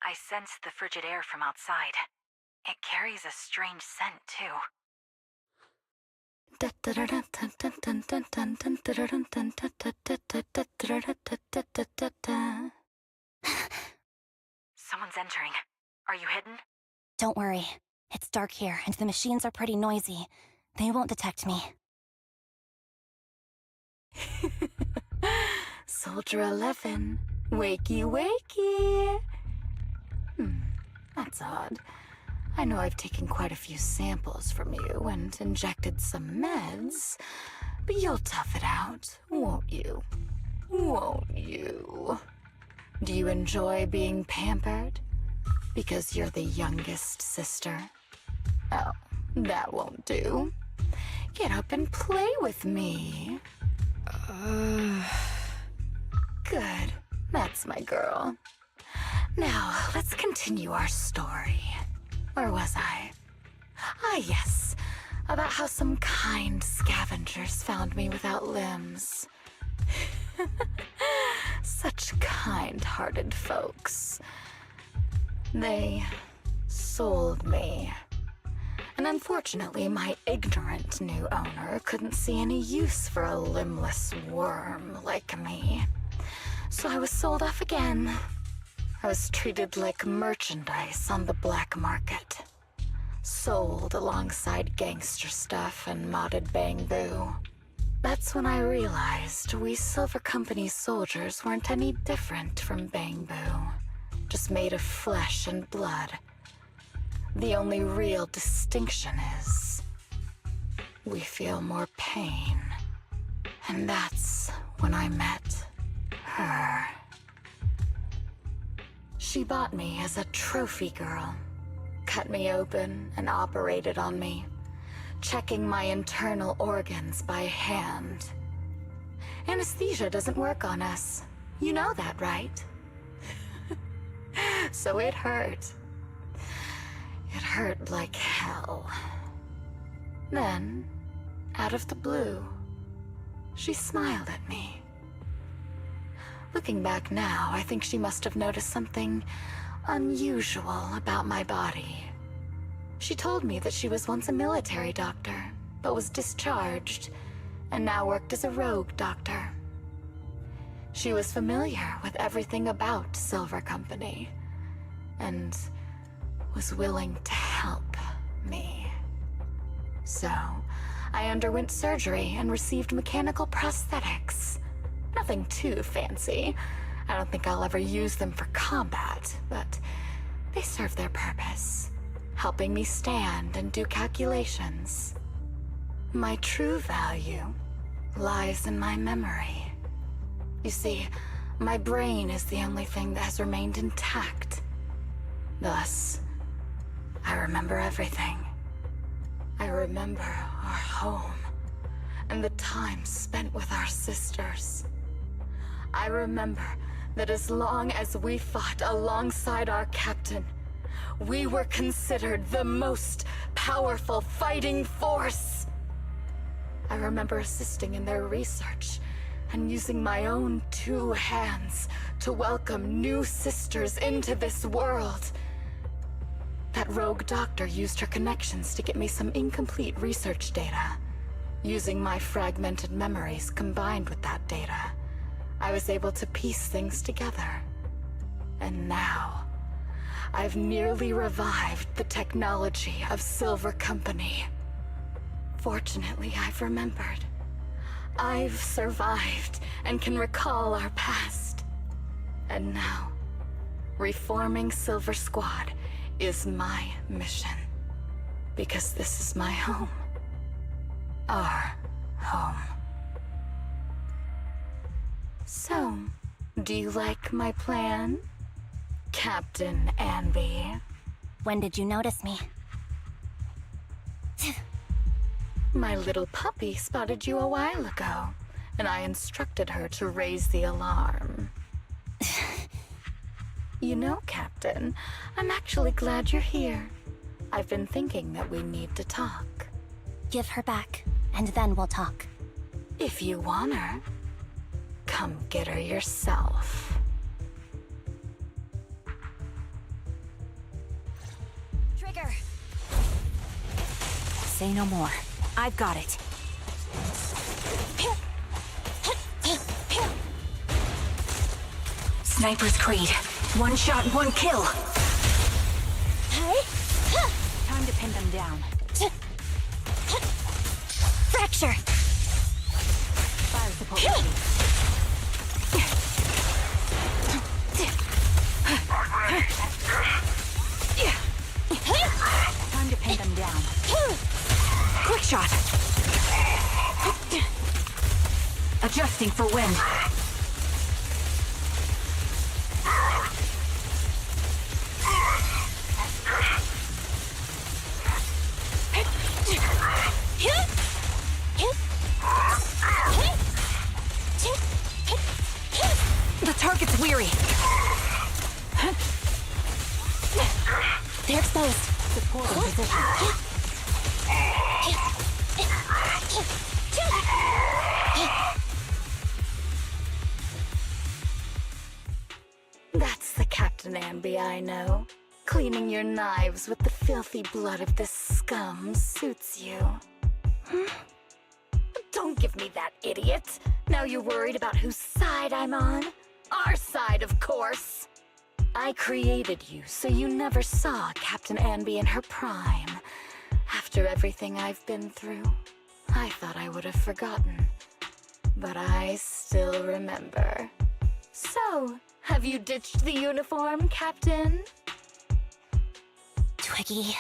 I sensed the frigid air from outside. It carries a strange scent, too. Someone's entering. Are you hidden? Don't worry. It's dark here, and the machines are pretty noisy. They won't detect me. Soldier 11, wakey wakey. That's odd. I know I've taken quite a few samples from you and injected some meds, but you'll tough it out, won't you? Won't you? Do you enjoy being pampered? Because you're the youngest sister? Oh, that won't do. Get up and play with me. Good. That's my girl. Now, let's continue our story. Where was I? Ah, yes. About how some kind scavengers found me without limbs. Such kind-hearted folks. They sold me. And unfortunately, my ignorant new owner couldn't see any use for a limbless worm like me. So I was sold off again. I was treated like merchandise on the black market. Sold alongside gangster stuff and modded bamboo. That's when I realized we Silver Company soldiers weren't any different from bamboo. Just made of flesh and blood. The only real distinction is we feel more pain. And that's when I met her. She bought me as a trophy girl. Cut me open and operated on me, checking my internal organs by hand. Anesthesia doesn't work on us. You know that, right? So it hurt. It hurt like hell. Then, out of the blue, she smiled at me. Looking back now, I think she must have noticed something unusual about my body. She told me that she was once a military doctor, but was discharged, and now worked as a rogue doctor. She was familiar with everything about Silver Company, and was willing to help me. So, I underwent surgery and received mechanical prosthetics. Nothing too fancy. I don't think I'll ever use them for combat, but they serve their purpose, helping me stand and do calculations. My true value lies in my memory. You see, my brain is the only thing that has remained intact. Thus, I remember everything. I remember our home and the time spent with our sisters. I remember that as long as we fought alongside our captain, we were considered the most powerful fighting force. I remember assisting in their research and using my own 2 hands to welcome new sisters into this world. That rogue doctor used her connections to get me some incomplete research data. Using my fragmented memories combined with that data, I was able to piece things together. And now, I've nearly revived the technology of Silver Company. Fortunately, I've remembered. I've survived and can recall our past. And now, reforming Silver Squad is my mission. Because this is my home. Our home. So, do you like my plan, Captain Anby? When did you notice me? My little puppy spotted you a while ago, and I instructed her to raise the alarm. You know, Captain, I'm actually glad you're here. I've been thinking that we need to talk. Give her back, and then we'll talk. If you want her, come get her yourself. Trigger! Say no more. I've got it. Sniper's Creed. 1 shot, 1 kill. Time to pin them down. Fracture! Fire support. Time to pin them down. Quick shot. Adjusting for wind. They're exposed. Supporting position. That's the Captain Anby I know. Cleaning your knives with the filthy blood of this scum suits you. Don't give me that, idiot. Now you're worried about whose side I'm on? Our side, of course. I created you so you never saw Captain Anby in her prime. After everything I've been through, I thought I would have forgotten. But I still remember. So, have you ditched the uniform, Captain? Twiggy.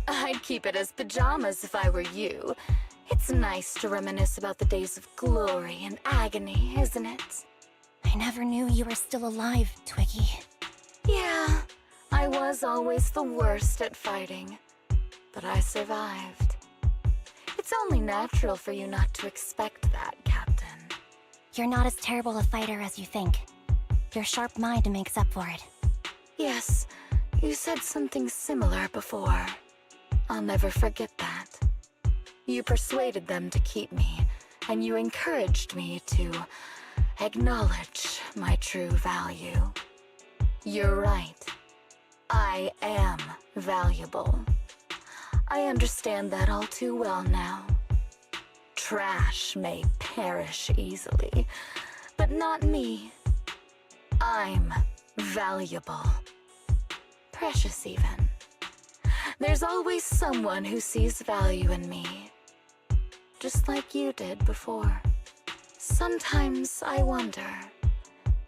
I'd keep it as pajamas if I were you. It's nice to reminisce about the days of glory and agony, isn't it? I never knew you were still alive, Twiggy. Yeah, I was always the worst at fighting. But I survived. It's only natural for you not to expect that, Captain. You're not as terrible a fighter as you think. Your sharp mind makes up for it. Yes, you said something similar before. I'll never forget that. You persuaded them to keep me, and you encouraged me to acknowledge my true value. You're right. I am valuable. I understand that all too well now. Trash may perish easily, but not me. I'm valuable. Precious even. There's always someone who sees value in me. Just like you did before. Sometimes I wonder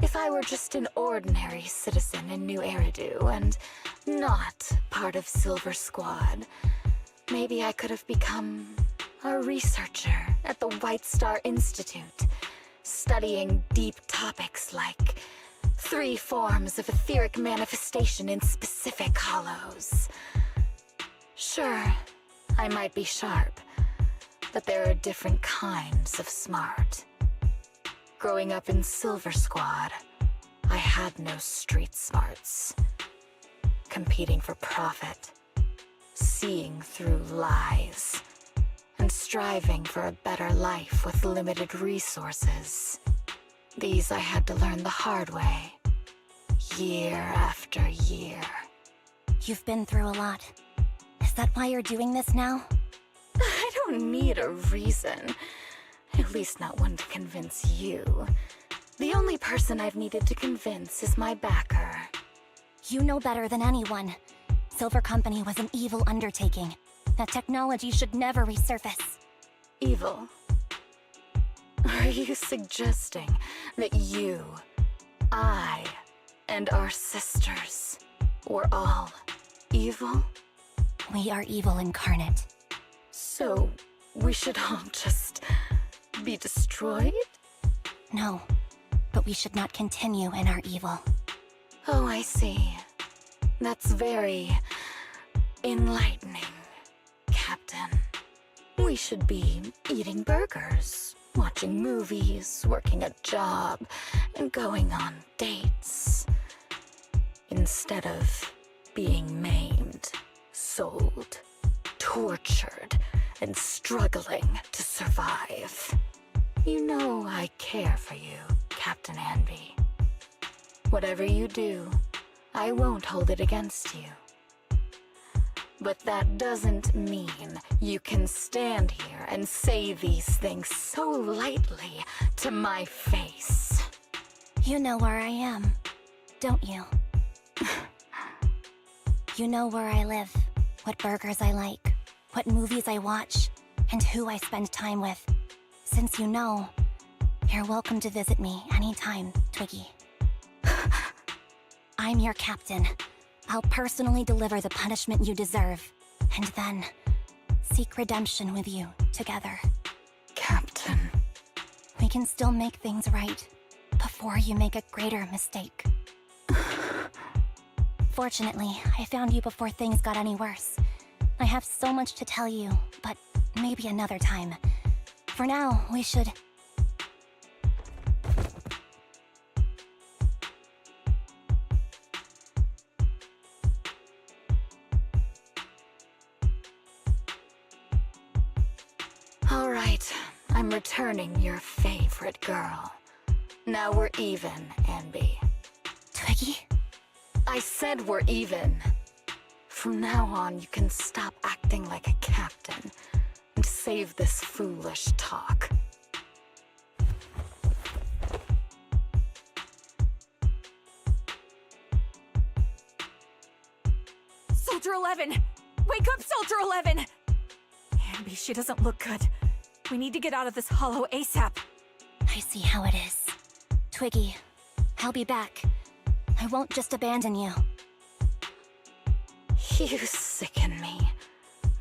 if I were just an ordinary citizen in New Eridu and not part of Silver Squad, maybe I could have become a researcher at the White Star Institute, studying deep topics like 3 forms of etheric manifestation in specific hollows. Sure, I might be sharp, but there are different kinds of smart. Growing up in Silver Squad, I had no street smarts. Competing for profit, seeing through lies, and striving for a better life with limited resources. These I had to learn the hard way, year after year. You've been through a lot. Is that why you're doing this now? I don't need a reason. At least not one to convince you. The only person I've needed to convince is my backer. You know better than anyone. Silver Company was an evil undertaking. That technology should never resurface. Evil? Are you suggesting that you, I, and our sisters were all evil? We are evil incarnate. So, we should all just be destroyed? No, but we should not continue in our evil. Oh, I see. That's very enlightening, Captain. We should be eating burgers, watching movies, working a job, and going on dates. Instead of being maimed, sold, tortured, and struggling to survive. You know I care for you, Captain Anby. Whatever you do, I won't hold it against you. But that doesn't mean you can stand here and say these things so lightly to my face. You know where I am, don't you? You know where I live, what burgers I like, what movies I watch, and who I spend time with. Since you know, you're welcome to visit me anytime, Twiggy. I'm your captain. I'll personally deliver the punishment you deserve, and then seek redemption with you together. Captain. We can still make things right before you make a greater mistake. Fortunately, I found you before things got any worse. I have so much to tell you, but maybe another time. For now, we should... I'm returning your favorite girl. Now we're even, Anby. Twiggy? I said we're even. From now on, you can stop acting like a captain and save this foolish talk. Soldier 11! Wake up, Soldier 11! Anby, she doesn't look good. We need to get out of this hollow ASAP. I see how it is. Twiggy, I'll be back. I won't just abandon you. You sicken me.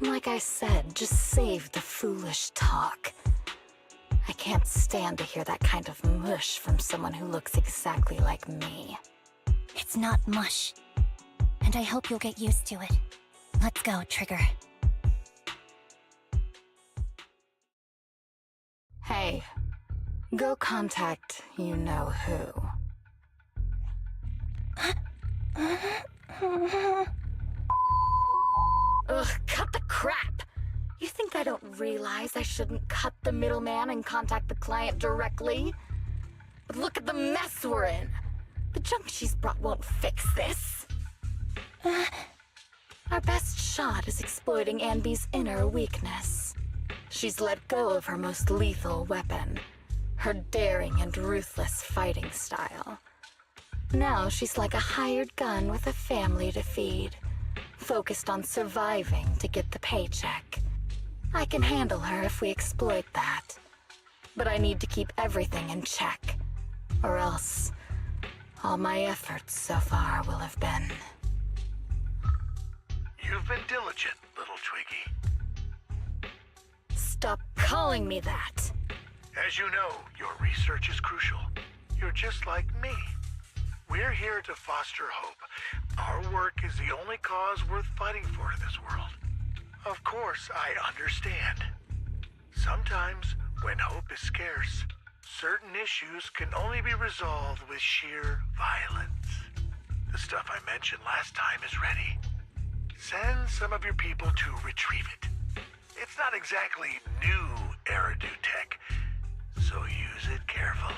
Like I said, just save the foolish talk. I can't stand to hear that kind of mush from someone who looks exactly like me. It's not mush. And I hope you'll get used to it. Let's go, Trigger. Hey, go contact you-know-who. Ugh, cut the crap! You think I don't realize I shouldn't cut the middleman and contact the client directly? But look at the mess we're in! The junk she's brought won't fix this. Our best shot is exploiting Anby's inner weakness. She's let go of her most lethal weapon, her daring and ruthless fighting style. Now she's like a hired gun with a family to feed, focused on surviving to get the paycheck. I can handle her if we exploit that. But I need to keep everything in check, or else all my efforts so far will have been... You've been diligent, little Twiggy. Stop calling me that! As you know, your research is crucial. You're just like me. We're here to foster hope. Our work is the only cause worth fighting for in this world. Of course, I understand. Sometimes, when hope is scarce, certain issues can only be resolved with sheer violence. The stuff I mentioned last time is ready. Send some of your people to retrieve it. It's not exactly new Eridu tech, so use it carefully.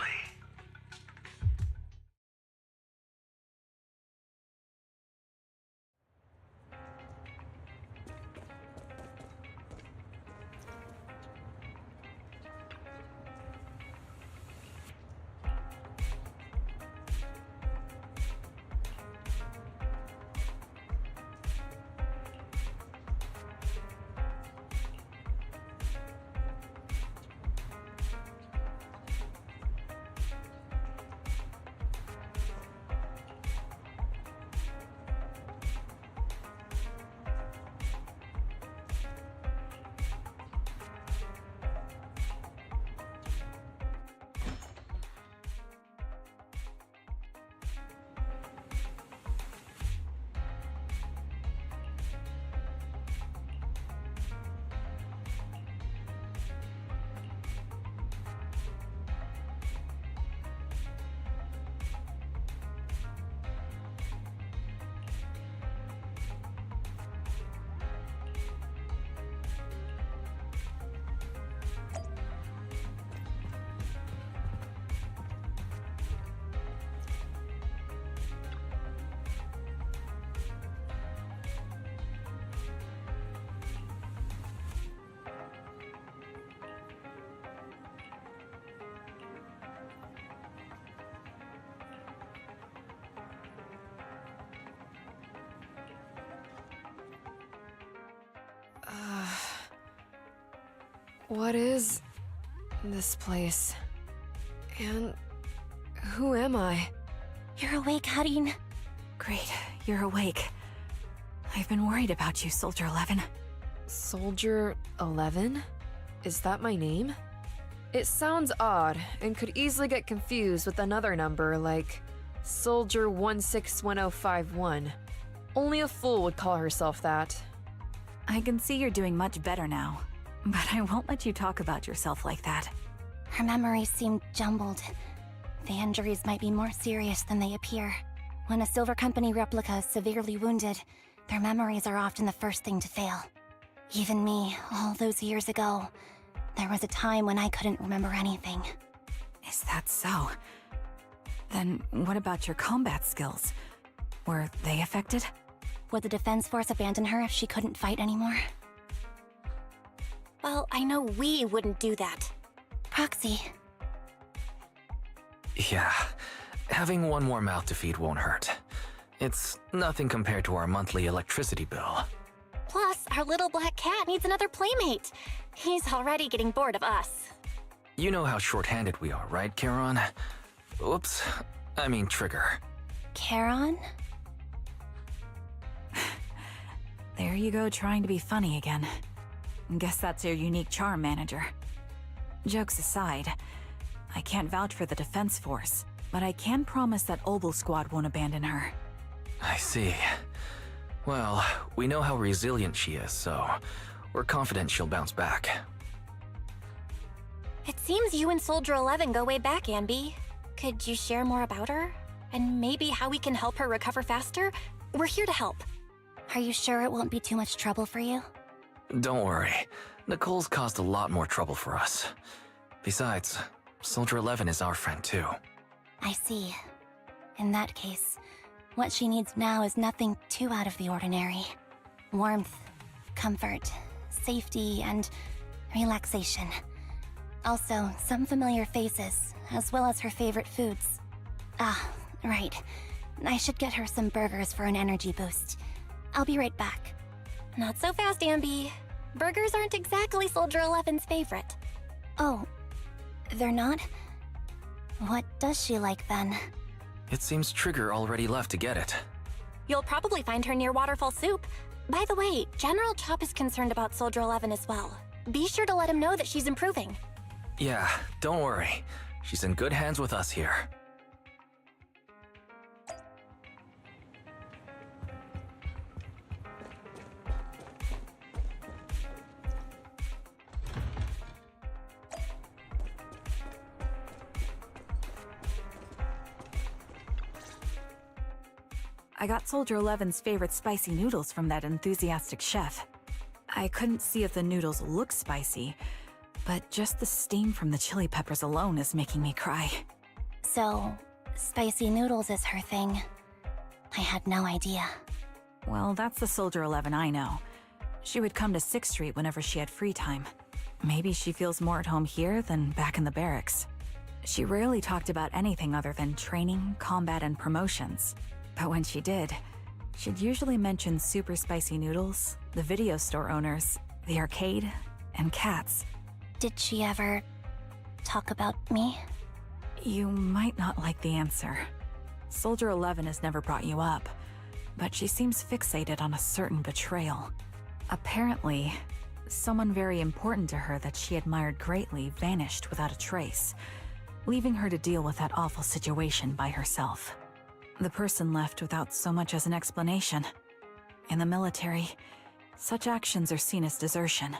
What is this place? And who am I? You're awake, Harin. Great, you're awake. I've been worried about you, Soldier 11. Soldier 11? Is that my name? It sounds odd and could easily get confused with another number like Soldier 161051. Only a fool would call herself that. I can see you're doing much better now, but I won't let you talk about yourself like that. Her memories seem jumbled. The injuries might be more serious than they appear. When a Silver Company replica is severely wounded, their memories are often the first thing to fail. Even me, all those years ago, There was a time when I couldn't remember anything. Is that so? Then what about your combat skills? Were they affected? Would the Defense Force abandon her if she couldn't fight anymore? Well, I know we wouldn't do that. Proxy. Yeah, having one more mouth to feed won't hurt. It's nothing compared to our monthly electricity bill. Plus, our little black cat needs another playmate. He's already getting bored of us. You know how short-handed we are, right, Charon? Oops, I mean Trigger. Charon? There you go, trying to be funny again. Guess that's your unique charm, Manager. Jokes aside, I can't vouch for the Defense Force, but I can promise that Obel Squad won't abandon her. I see. Well, we know how resilient she is, so we're confident she'll bounce back. It seems you and Soldier 11 go way back, Anby. Could you share more about her? And maybe how we can help her recover faster? We're here to help. Are you sure it won't be too much trouble for you? Don't worry. Nicole's caused a lot more trouble for us. Besides, Soldier 11 is our friend too. I see. In that case, what she needs now is nothing too out of the ordinary. Warmth, comfort, safety, and relaxation. Also, some familiar faces, as well as her favorite foods. Ah, right. I should get her some burgers for an energy boost. I'll be right back. Not so fast, Anby. Burgers aren't exactly Soldier 11's favorite. Oh, they're not? What does she like then? It seems Trigger already left to get it. You'll probably find her near Waterfall Soup. By the way, General Chop is concerned about Soldier 11 as well. Be sure to let him know that she's improving. Yeah, don't worry. She's in good hands with us here. I got Soldier 11's favorite spicy noodles from that enthusiastic chef. I couldn't see if the noodles look spicy, but just the steam from the chili peppers alone is making me cry. So, spicy noodles is her thing. I had no idea. Well, that's the Soldier 11 I know. She would come to 6th Street whenever she had free time. Maybe she feels more at home here than back in the barracks. She rarely talked about anything other than training, combat, and promotions. But when she did, she'd usually mention super spicy noodles, the video store owners, the arcade, and cats. Did she ever talk about me? You might not like the answer. Soldier 11 has never brought you up, but she seems fixated on a certain betrayal. Apparently, someone very important to her that she admired greatly vanished without a trace, leaving her to deal with that awful situation by herself. The person left without so much as an explanation. In the military, such actions are seen as desertion.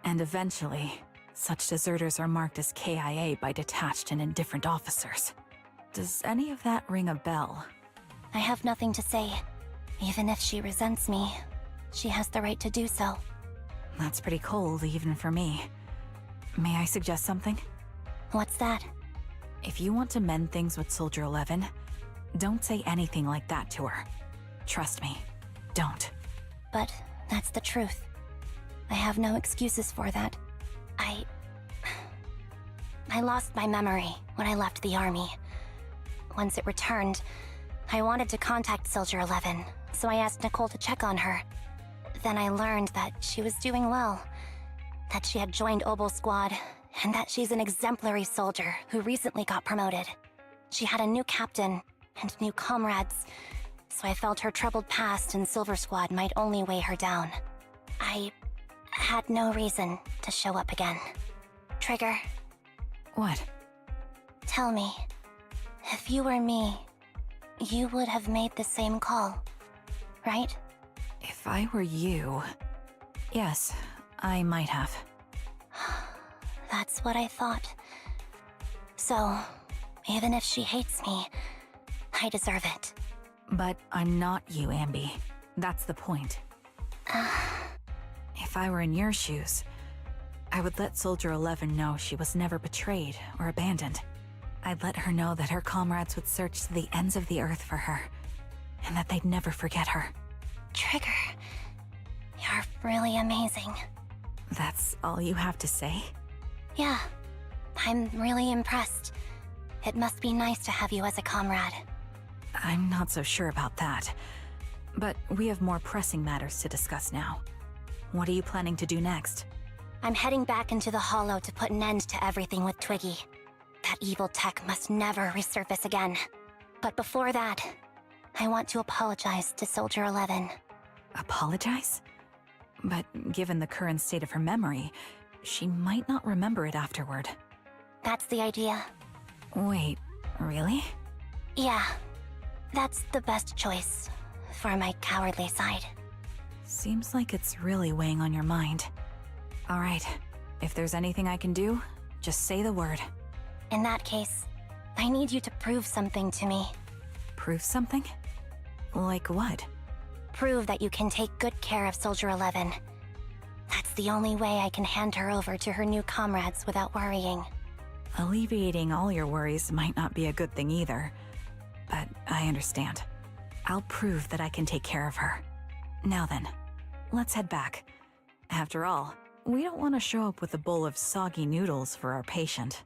And eventually, such deserters are marked as KIA by detached and indifferent officers. Does any of that ring a bell? I have nothing to say. Even if she resents me, she has the right to do so. That's pretty cold, even for me. May I suggest something? What's that? If you want to mend things with Soldier 11, don't say anything like that to her. Trust me, don't. But that's the truth. I have no excuses for that. I lost my memory when I left the army. Once it returned, I wanted to contact Soldier 11, so I asked Nicole to check on her. Then I learned that she was doing well, that she had joined Obel Squad, and that she's an exemplary soldier who recently got promoted. She had a new captain and new comrades, so I felt her troubled past in Silver Squad might only weigh her down. I had no reason to show up again. Trigger. What? Tell me, if you were me, you would have made the same call, right? If I were you... Yes, I might have. That's what I thought. So, even if she hates me, I deserve it. But I'm not you, Anby. That's the point. If I were in your shoes, I would let Soldier 11 know she was never betrayed or abandoned. I'd let her know that her comrades would search to the ends of the earth for her, and that they'd never forget her. Trigger, you're really amazing. That's all you have to say? Yeah, I'm really impressed. It must be nice to have you as a comrade. I'm not so sure about that. But we have more pressing matters to discuss now. What are you planning to do next? I'm heading back into the Hollow to put an end to everything with Twiggy. That evil tech must never resurface again. But before that, I want to apologize to Soldier 11. Apologize? But given the current state of her memory, she might not remember it afterward. That's the idea. Wait, really? Yeah, that's the best choice for my cowardly side. Seems like it's really weighing on your mind. All right, if there's anything I can do, just say the word. In that case, I need you to prove something to me. Prove something? Like what? Prove that you can take good care of Soldier 11. That's the only way I can hand her over to her new comrades without worrying. Alleviating all your worries might not be a good thing either, but I understand. I'll prove that I can take care of her. Now then, let's head back. After all, we don't want to show up with a bowl of soggy noodles for our patient.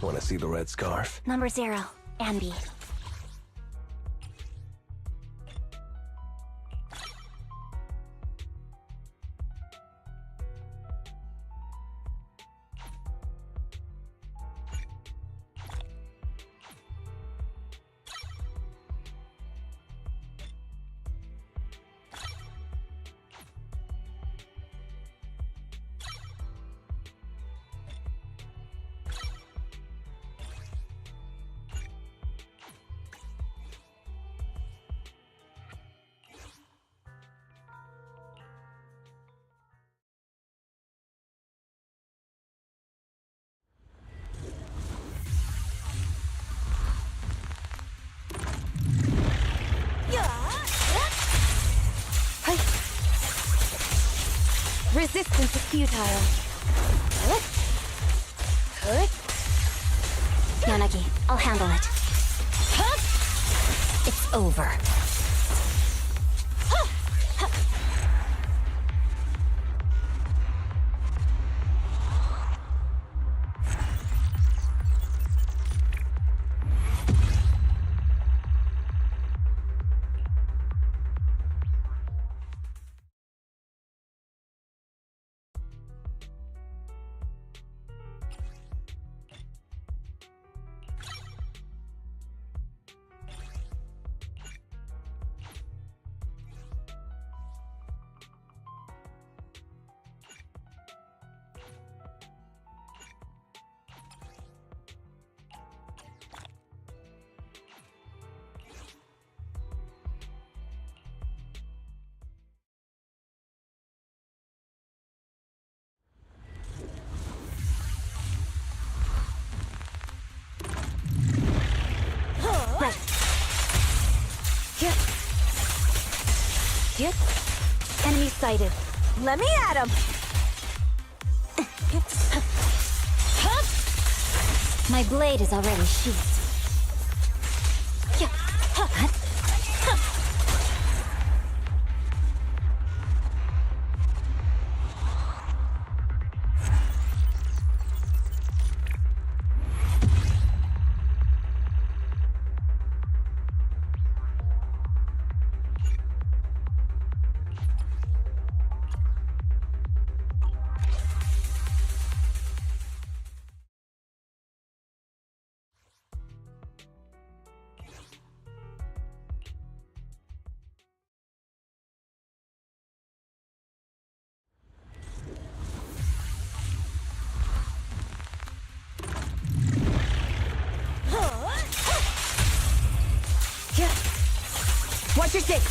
Want to see the red scarf? Number 0, Anby. Resistance is futile. Yanagi, I'll handle it. It's over. Right. Enemy sighted. Let me at him! My blade is already sheathed. Watch your six.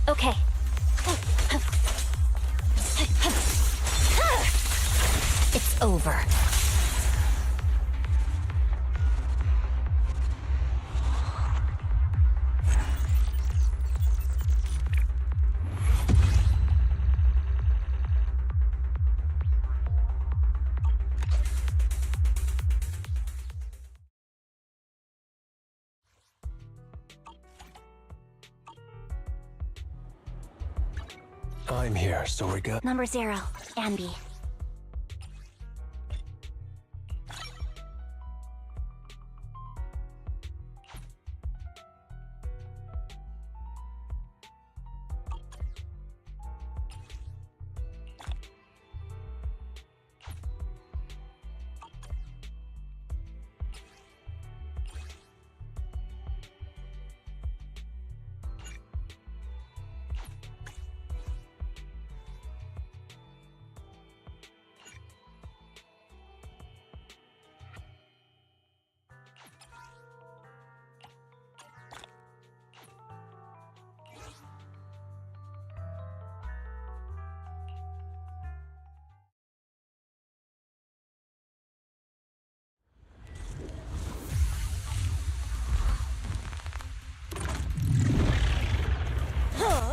Okay. It's over. I'm here, so we're good. Number 0, Anby.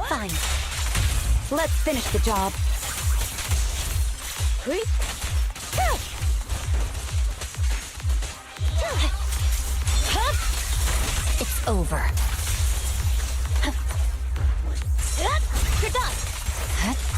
Fine. Let's finish the job. It's over. You're done!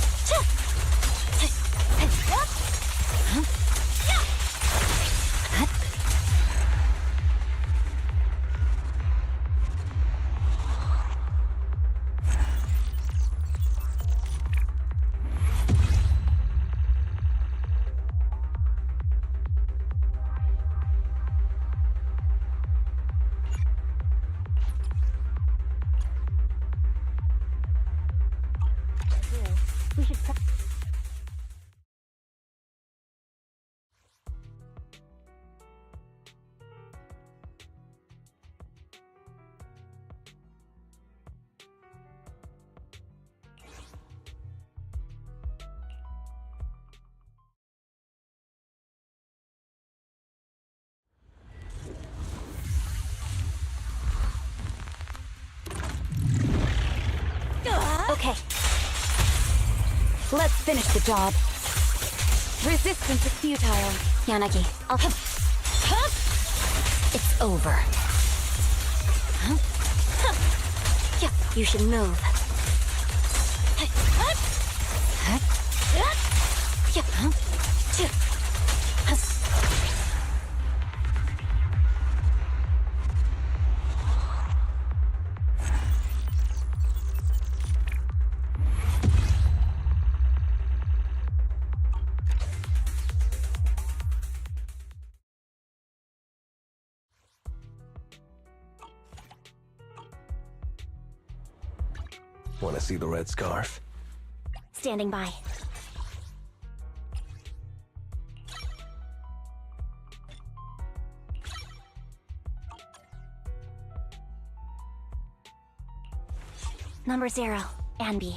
Okay. Let's finish the job. Resistance is futile. Yanagi, I'll... It's over. Yeah, you should move. Want to see the red scarf? Standing by. Number 0, Anby.